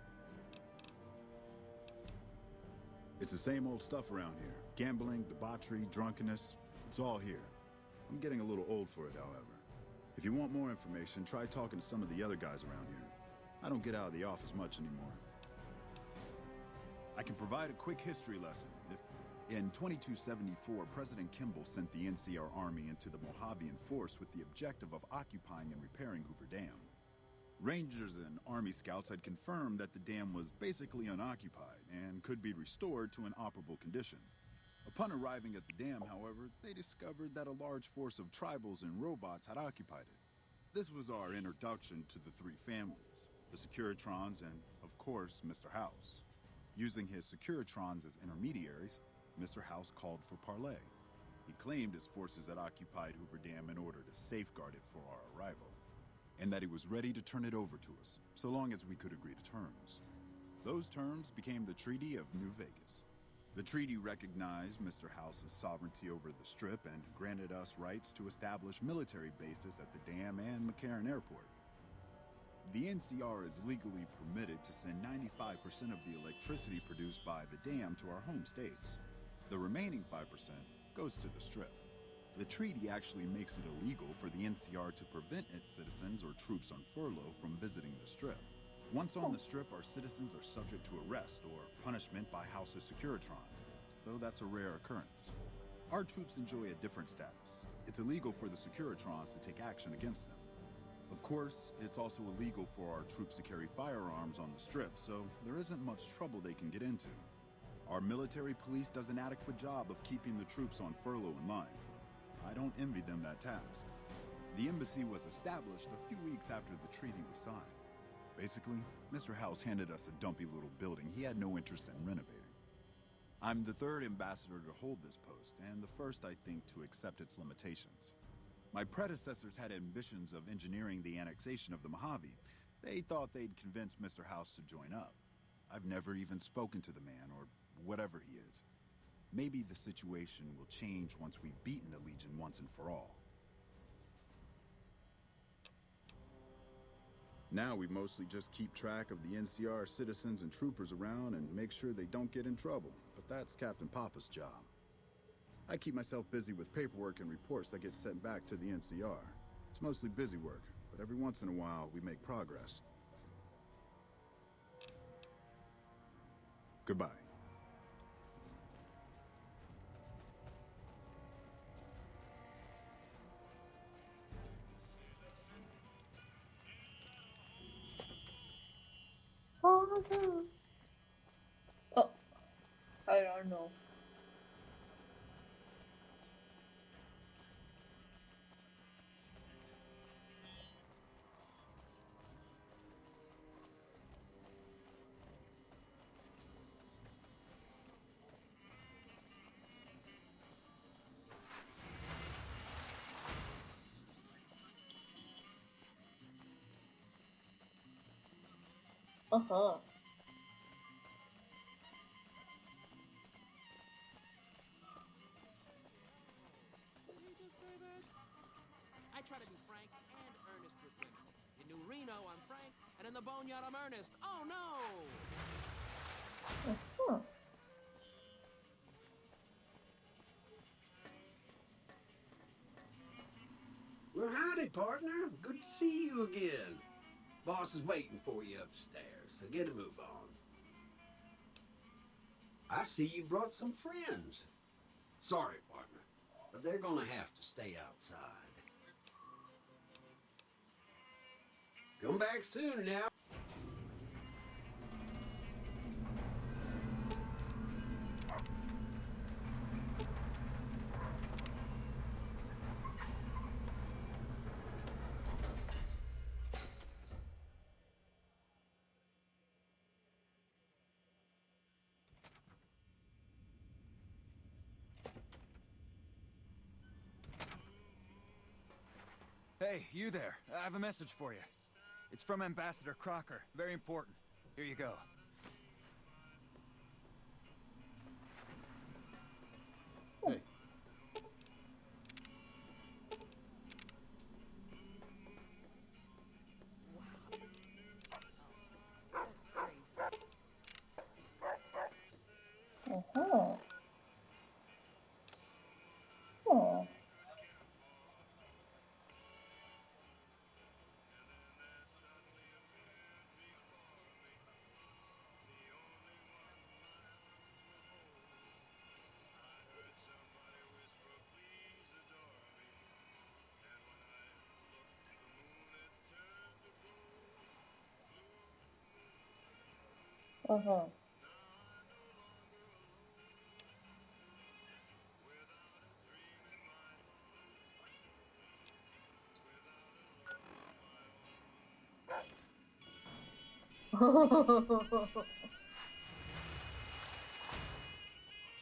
It's the same old stuff around here. Gambling, debauchery, drunkenness, it's all here. I'm getting a little old for it, however. If you want more information, try talking to some of the other guys around here. I don't get out of the office much anymore. I can provide a quick history lesson. In 2274, President Kimball sent the NCR Army into the Mojavian force with the objective of occupying and repairing Hoover Dam. Rangers and Army scouts had confirmed that the dam was basically unoccupied and could be restored to an operable condition. Upon arriving at the dam, however, they discovered that a large force of tribals and robots had occupied it. This was our introduction to the three families, the Securitrons and, of course, Mr. House. Using his Securitrons as intermediaries, Mr. House called for parley. He claimed his forces had occupied Hoover Dam in order to safeguard it for our arrival, and that he was ready to turn it over to us, so long as we could agree to terms. Those terms became the Treaty of New Vegas. The treaty recognized Mr. House's sovereignty over the Strip and granted us rights to establish military bases at the dam and McCarran Airport. The NCR is legally permitted to send 95% of the electricity produced by the dam to our home states. The remaining 5% goes to the Strip. The treaty actually makes it illegal for the NCR to prevent its citizens or troops on furlough from visiting the Strip. Once on the Strip, our citizens are subject to arrest or punishment by House's Securitrons, though that's a rare occurrence. Our troops enjoy a different status. It's illegal for the Securitrons to take action against them. Of course, it's also illegal for our troops to carry firearms on the Strip, so there isn't much trouble they can get into. Our military police does an adequate job of keeping the troops on furlough in line. I don't envy them that task. The embassy was established a few weeks after the treaty was signed. Basically, Mr. House handed us a dumpy little building he had no interest in renovating. I'm the third ambassador to hold this post, and the first, I think, to accept its limitations. My predecessors had ambitions of engineering the annexation of the Mojave. They thought they'd convince Mr. House to join up. I've never even spoken to the man, or whatever he is. Maybe the situation will change once we've beaten the Legion once and for all. Now we mostly just keep track of the NCR citizens and troopers around and make sure they don't get in trouble, but that's Captain Papa's job. I keep myself busy with paperwork and reports that get sent back to the NCR. It's mostly busy work, but every once in a while we make progress. Goodbye. Oh no. Oh, I don't know. Uh-huh. Did he just say that? I try to be frank and earnest with women. In New Reno, I'm frank, and in the Boneyard, I'm earnest. Oh no! Uh-huh. Well, howdy, partner. Good to see you again. Boss is waiting for you upstairs, so get a move on. I see you brought some friends. Sorry, partner, but they're gonna have to stay outside. Come back soon now. Hey, you there. I have a message for you. It's from Ambassador Crocker. Very important. Here you go. Hey. Uh-huh. Oh. Uh-huh.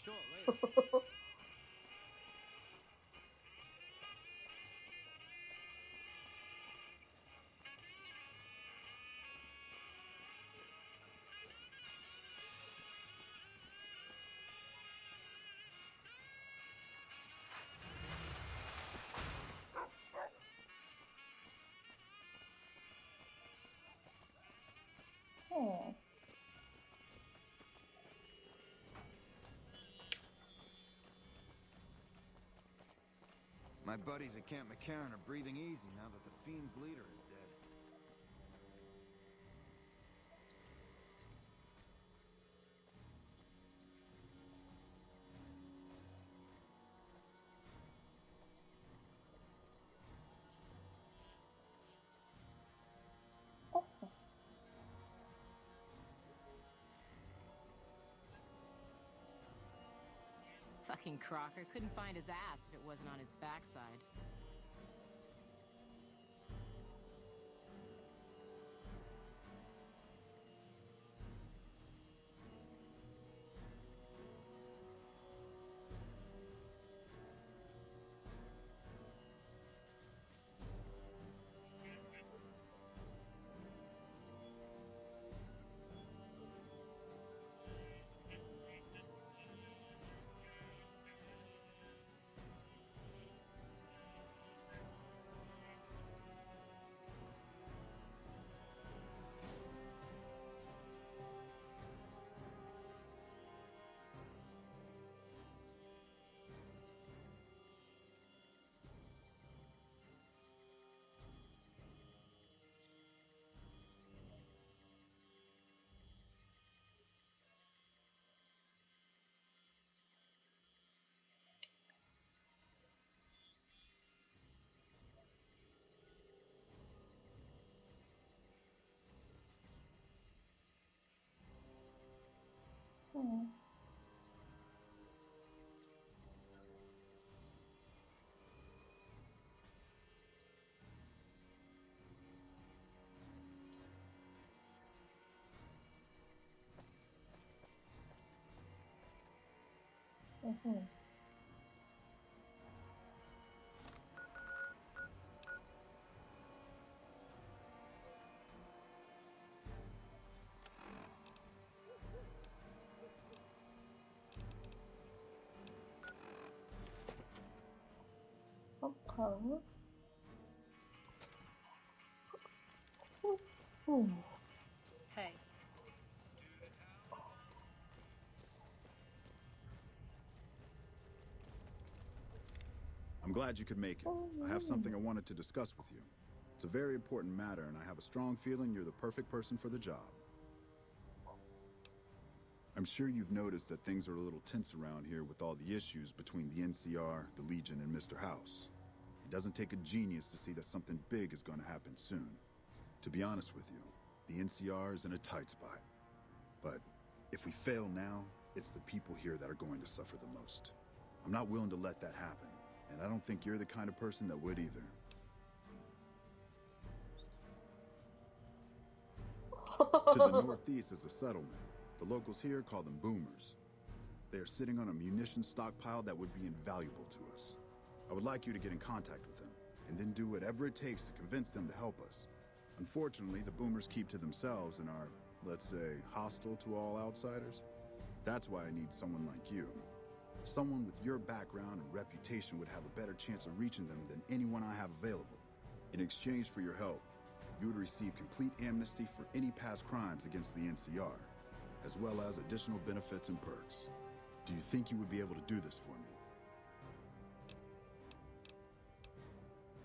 Sure, later. Oh. My buddies at Camp McCarran are breathing easy now that the Fiend's leader is dead. Fucking Crocker couldn't find his ass if it wasn't on his backside. Oh. Mhm. Okay. Hmm. Hey. I'm glad you could make it. I have something I wanted to discuss with you. It's a very important matter, and I have a strong feeling you're the perfect person for the job. I'm sure you've noticed that things are a little tense around here with all the issues between the NCR, the Legion, and Mr. House. It doesn't take a genius to see that something big is going to happen soon. To be honest with you, the NCR is in a tight spot. But if we fail now, it's the people here that are going to suffer the most. I'm not willing to let that happen, and I don't think you're the kind of person that would either. To the northeast is a settlement. The locals here call them boomers. They are sitting on a munitions stockpile that would be invaluable to us. I would like you to get in contact with them, and then do whatever it takes to convince them to help us. Unfortunately, the boomers keep to themselves and are, let's say, hostile to all outsiders. That's why I need someone like you. Someone with your background and reputation would have a better chance of reaching them than anyone I have available. In exchange for your help, you would receive complete amnesty for any past crimes against the NCR, as well as additional benefits and perks. Do you think you would be able to do this for me?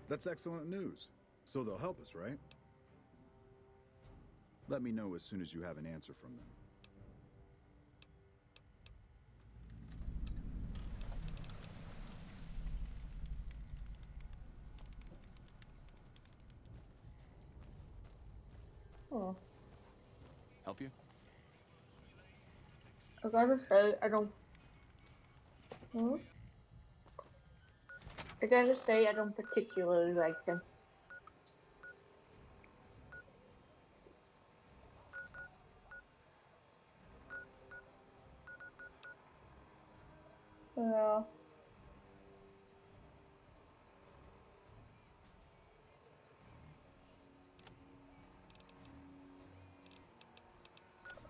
That's excellent news. So they'll help us, right? Let me know as soon as you have an answer from them. Oh. Help you? I gotta say, I don't. Hmm? I gotta say, I don't particularly like him. Yeah.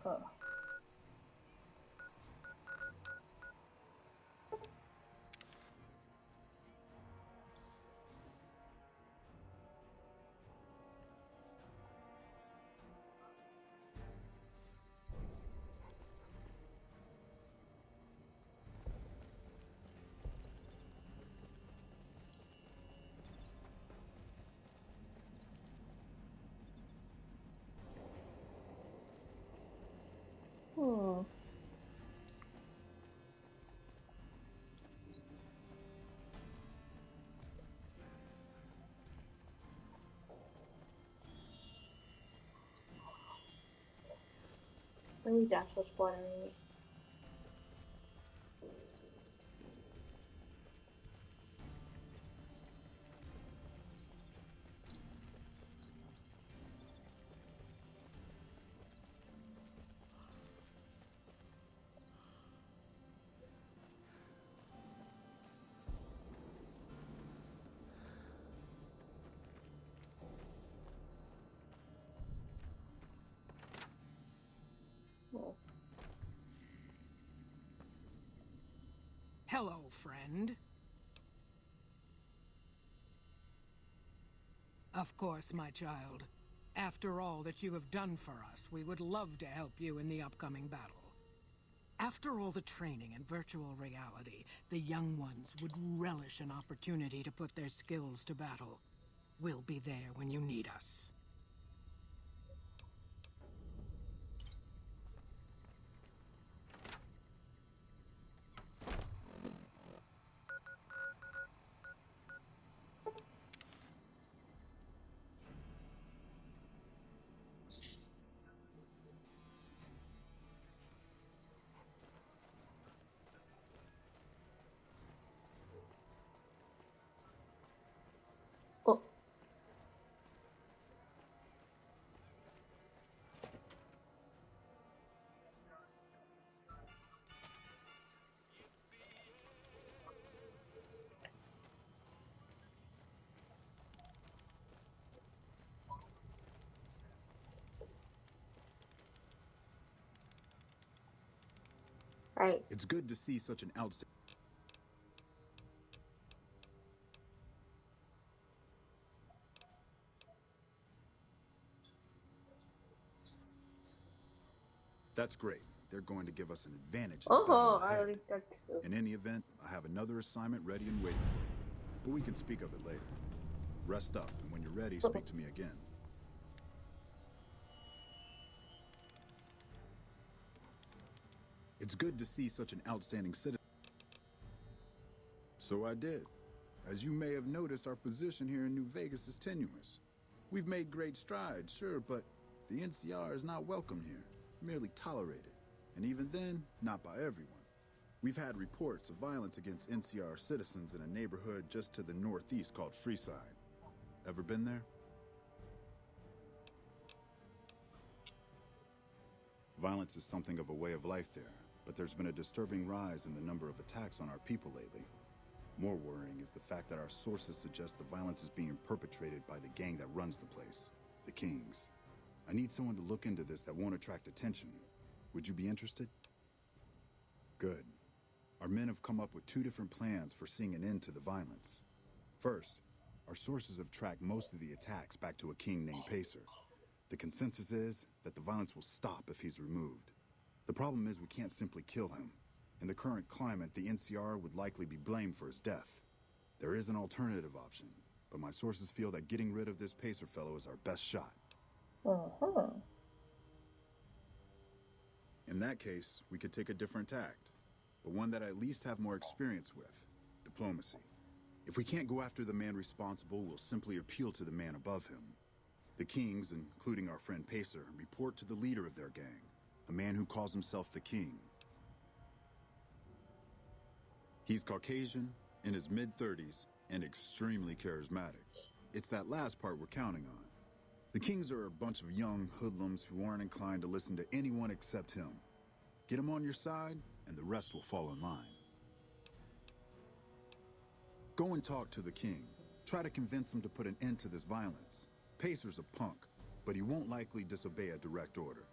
Huh. Hmm. Maybe that's what's bothering me. Hmm. Hello, friend. Of course, my child. After all that you have done for us, we would love to help you in the upcoming battle. After all the training in virtual reality, the young ones would relish an opportunity to put their skills to battle. We'll be there when you need us. Oh. Right. It's good to see such an outstanding. That's great. They're going to give us an advantage in the battle I ahead. already got two. In any event, I have another assignment ready and waiting for you. But we can speak of it later. Rest up, and when you're ready, speak to me again. It's good to see such an outstanding citizen. So I did. As you may have noticed, our position here in New Vegas is tenuous. We've made great strides, sure, but the NCR is not welcome here, merely tolerated. And even then, not by everyone. We've had reports of violence against NCR citizens in a neighborhood just to the northeast called Freeside. Ever been there? Violence is something of a way of life there, but there's been a disturbing rise in the number of attacks on our people lately. More worrying is the fact that our sources suggest the violence is being perpetrated by the gang that runs the place, the Kings. I need someone to look into this that won't attract attention. Would you be interested? Good. Our men have come up with two different plans for seeing an end to the violence. First, our sources have tracked most of the attacks back to a king named Pacer. The consensus is that the violence will stop if he's removed. The problem is we can't simply kill him. In the current climate, the NCR would likely be blamed for his death. There is an alternative option, but my sources feel that getting rid of this Pacer fellow is our best shot. In that case, we could take a different tact, but one that I at least have more experience with: diplomacy. If we can't go after the man responsible, we'll simply appeal to the man above him. The Kings, including our friend Pacer, report to the leader of their gang, a man who calls himself the King. He's Caucasian, in his mid-30s, and extremely charismatic. It's that last part we're counting on. The Kings are a bunch of young hoodlums who aren't inclined to listen to anyone except him. Get him on your side, and the rest will fall in line. Go and talk to the King. Try to convince him to put an end to this violence. Pacer's a punk, but he won't likely disobey a direct order.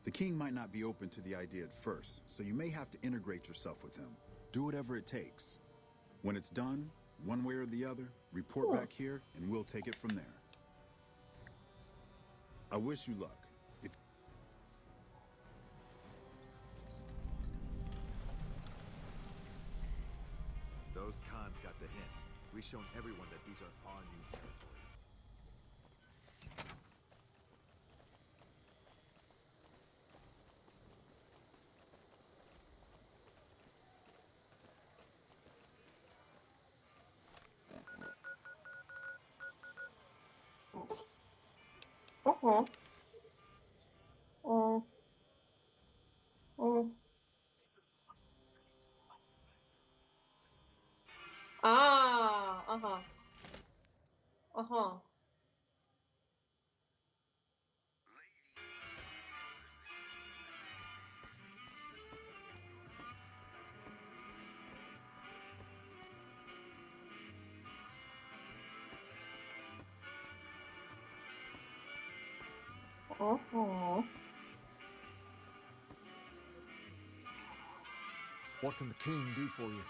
The King might not be open to the idea at first, so you may have to integrate yourself with him. Do whatever it takes. When it's done, one way or the other, report back here, and we'll take it from there. I wish you luck. Those cons got the hint. We've shown everyone that these are our new territories. Uh-huh. Mm. Ah, uh-huh. Uh-huh. Uh-huh. What can the king do for you?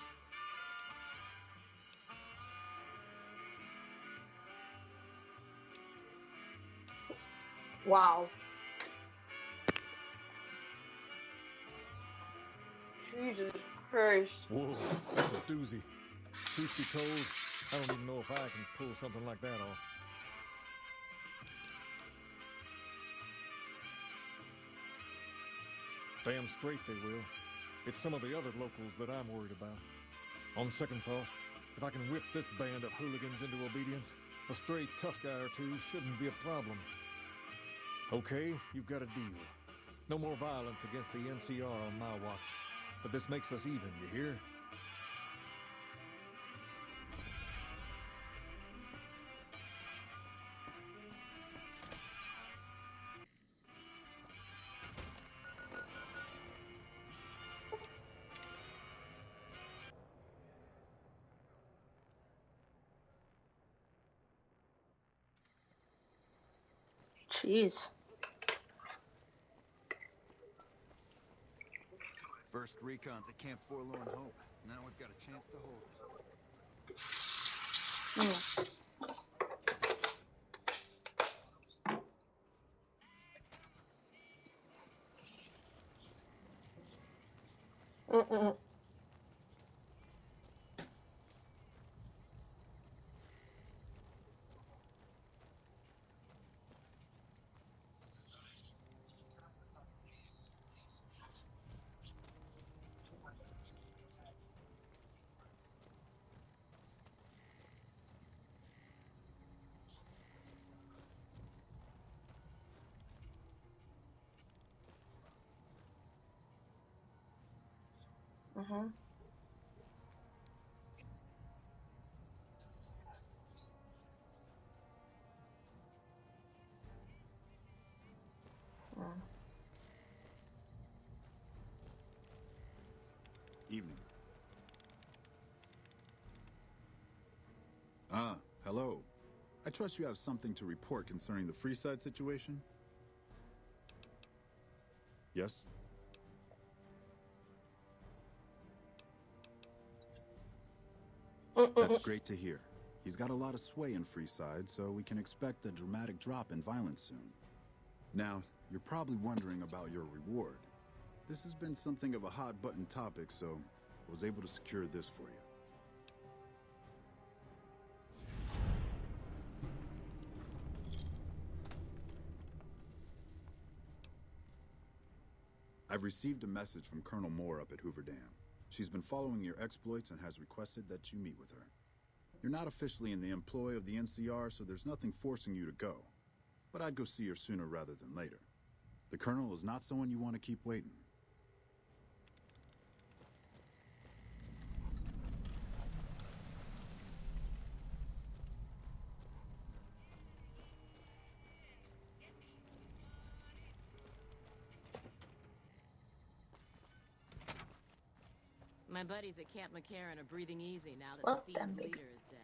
Wow. Jesus Christ. Whoa, that's a doozy. Truth be told, I don't even know if I can pull something like that off. Damn straight they will. It's some of the other locals that I'm worried about. On second thought, if I can whip this band of hooligans into obedience, a stray tough guy or two shouldn't be a problem. Okay, you've got a deal. No more violence against the NCR on my watch. But this makes us even, you hear? Jeez. First recon's at Camp Forlorn Hope. Now we've got a chance to hold it. Mm-mm. Uh-huh. Evening. Ah, hello. I trust you have something to report concerning the Freeside situation? Yes? That's great to hear. He's got a lot of sway in Freeside, so we can expect a dramatic drop in violence soon. Now, you're probably wondering about your reward. This has been something of a hot-button topic, so I was able to secure this for you. I've received a message from Colonel Moore up at Hoover Dam. She's been following your exploits and has requested that you meet with her. You're not officially in the employ of the NCR, so there's nothing forcing you to go. But I'd go see her sooner rather than later. The Colonel is not someone you want to keep waiting. My buddies at Camp McCarran are breathing easy now that Well the done, Fiend's baby. leader is dead.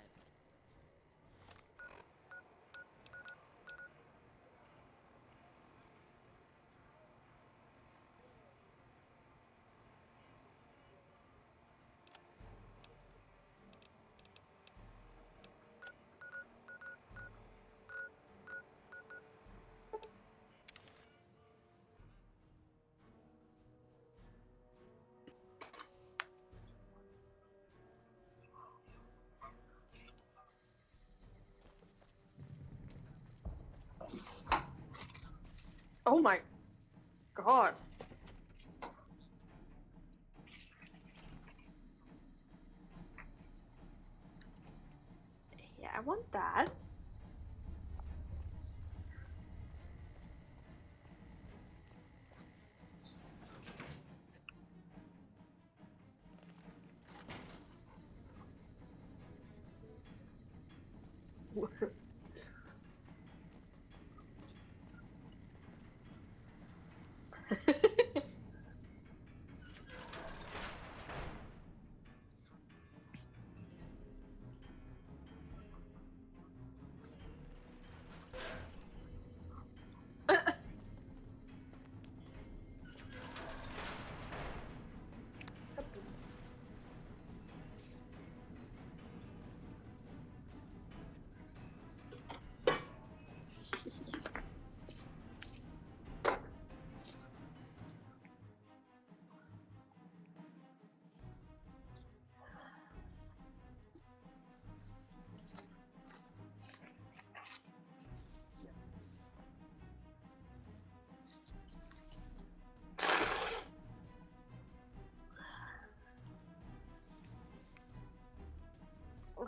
Oh my god. Yeah, I want that.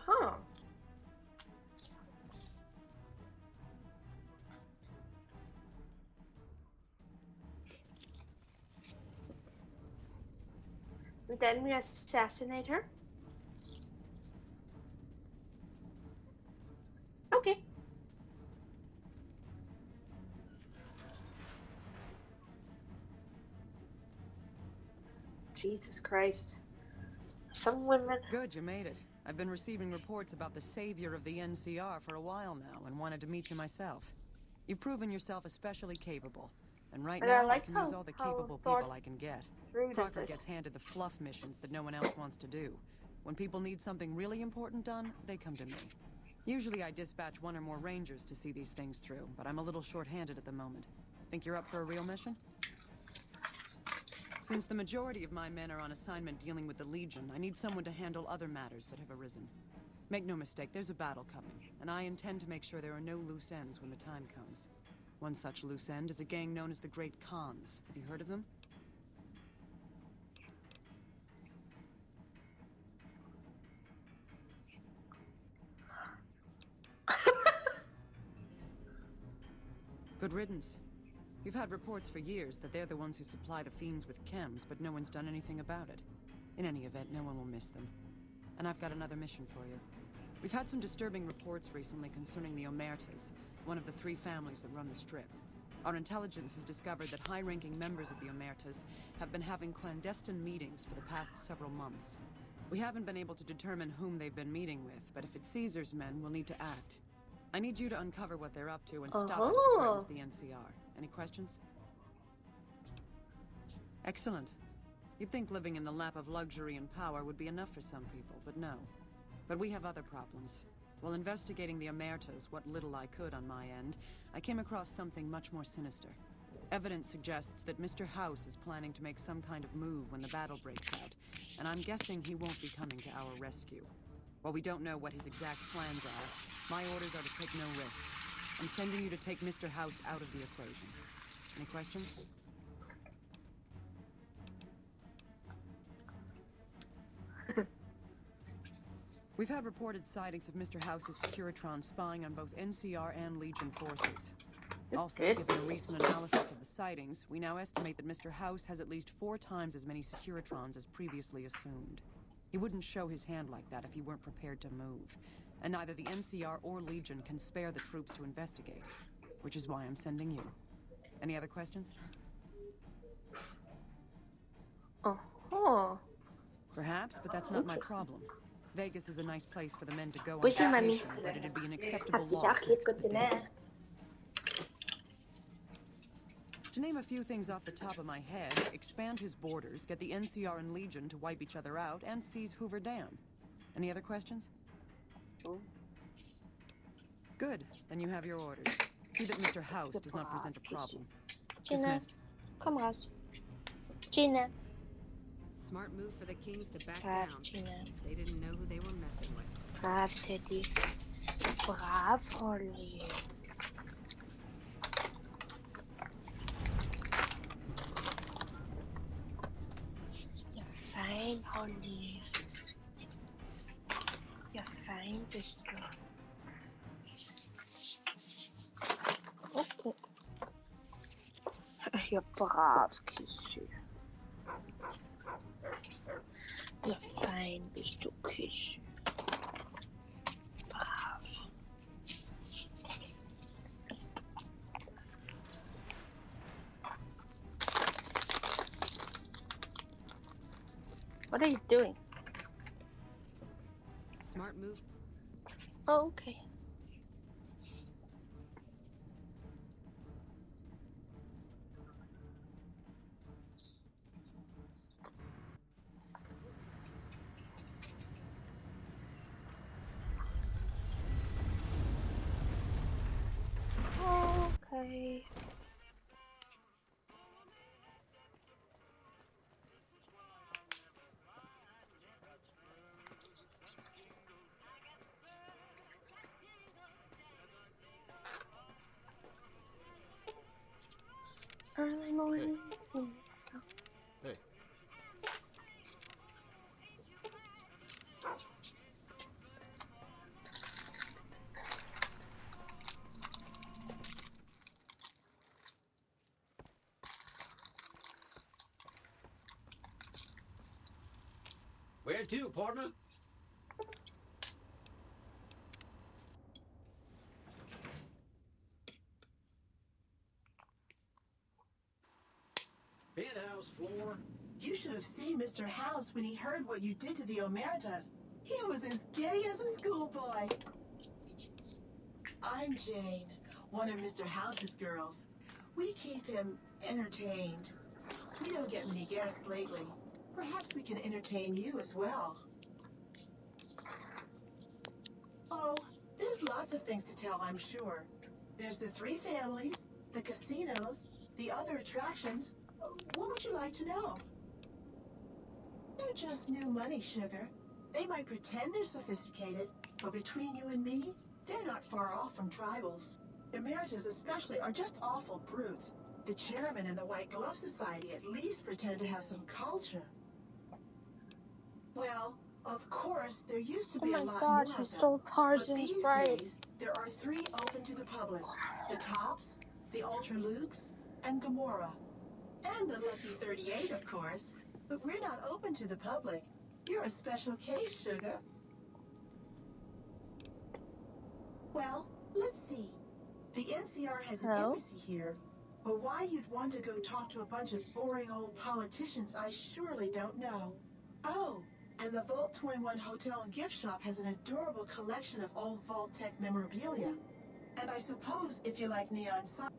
Huh. Then we assassinate her. Okay. Jesus Christ. Some women. Good, you made it. I've been receiving reports about the savior of the NCR for a while now and wanted to meet you myself. You've proven yourself especially capable. And right But I now, I like can how- use all the how capable thought people I can get. through this Crocker is. gets handed the fluff missions that no one else wants to do. When people need something really important done, they come to me. Usually I dispatch one or more rangers to see these things through, but I'm a little short-handed at the moment. Think you're up for a real mission? Since the majority of my men are on assignment dealing with the Legion, I need someone to handle other matters that have arisen. Make no mistake, there's a battle coming, and I intend to make sure there are no loose ends when the time comes. One such loose end is a gang known as the Great Khans. Have you heard of them? Good riddance. You've had reports for years that they're the ones who supply the Fiends with chems, but no one's done anything about it. In any event, no one will miss them. And I've got another mission for you. We've had some disturbing reports recently concerning the Omertas, one of the 3 families that run the Strip. Our intelligence has discovered that high-ranking members of the Omertas have been having clandestine meetings for the past several months. We haven't been able to determine whom they've been meeting with, but if it's Caesar's men, we'll need to act. I need you to uncover what they're up to and stop it if it threatens the NCR. Any questions? Excellent. You'd think living in the lap of luxury and power would be enough for some people, but no. But we have other problems. While investigating the Omertas, what little I could on my end, I came across something much more sinister. Evidence suggests that Mr. House is planning to make some kind of move when the battle breaks out, and I'm guessing he won't be coming to our rescue. While we don't know what his exact plans are, my orders are to take no risks. I'm sending you to take Mr. House out of the equation. Any questions? We've had reported sightings of Mr. House's Securitron spying on both NCR and Legion forces. Also, given a recent analysis of the sightings, we now estimate that Mr. House has at least 4 times as many Securitrons as previously assumed. He wouldn't show his hand like that if he weren't prepared to move. And neither the NCR or Legion can spare the troops to investigate. Which is why I'm sending you. Any other questions? Uh-huh. Perhaps, but that's not my problem. Vegas is a nice place for the men to go on Pois sim, vacation, but it'd be an acceptable apesar loss que next to the continua deal. To name a few things off the top of my head, expand his borders, get the NCR and Legion to wipe each other out, and seize Hoover Dam. Any other questions? Good. Then you have your orders. See that Mr. House does not present a problem. Gina, Dismissed. come Ross. Gina. Smart move for the Kings to back Brav, down. Gina. They didn't know who they were messing with. Brav, Teddy. Brav, Holly. Ja, fein, Holly. Ja, fein bist du. Okay. Ja, brav, Kissy. Ja, fein bist du, Kissy. Brav. What are you doing? Smart move. Oh, okay. Okay. Early morning. Hey. Where to, partner? Penthouse floor. You should have seen Mr. House when he heard what you did to the Omertas. He was as giddy as a schoolboy. I'm Jane, one of Mr. House's girls. We keep him entertained. We don't get many guests lately. Perhaps we can entertain you as well. Oh, there's lots of things to tell, I'm sure. There's the 3 families, the casinos, the other attractions. What would you like to know? They're just new money, sugar. They might pretend they're sophisticated, but between you and me, they're not far off from tribals. Emeritus especially are just awful brutes. The chairman and the White Glove Society at least pretend to have some culture. Well, of course, there used to be a lot more he of stole them. Tarzan's But bride. these days, there are 3 open to the public. The Tops, the Ultra Lukes, and Gamora. And the Lucky 38, of course. But we're not open to the public. You're a special case, sugar. Well, let's see. The NCR has an embassy here. But why you'd want to go talk to a bunch of boring old politicians, I surely don't know. Oh, and the Vault 21 Hotel and Gift Shop has an adorable collection of old Vault Tech memorabilia. And I suppose if you like neon signs...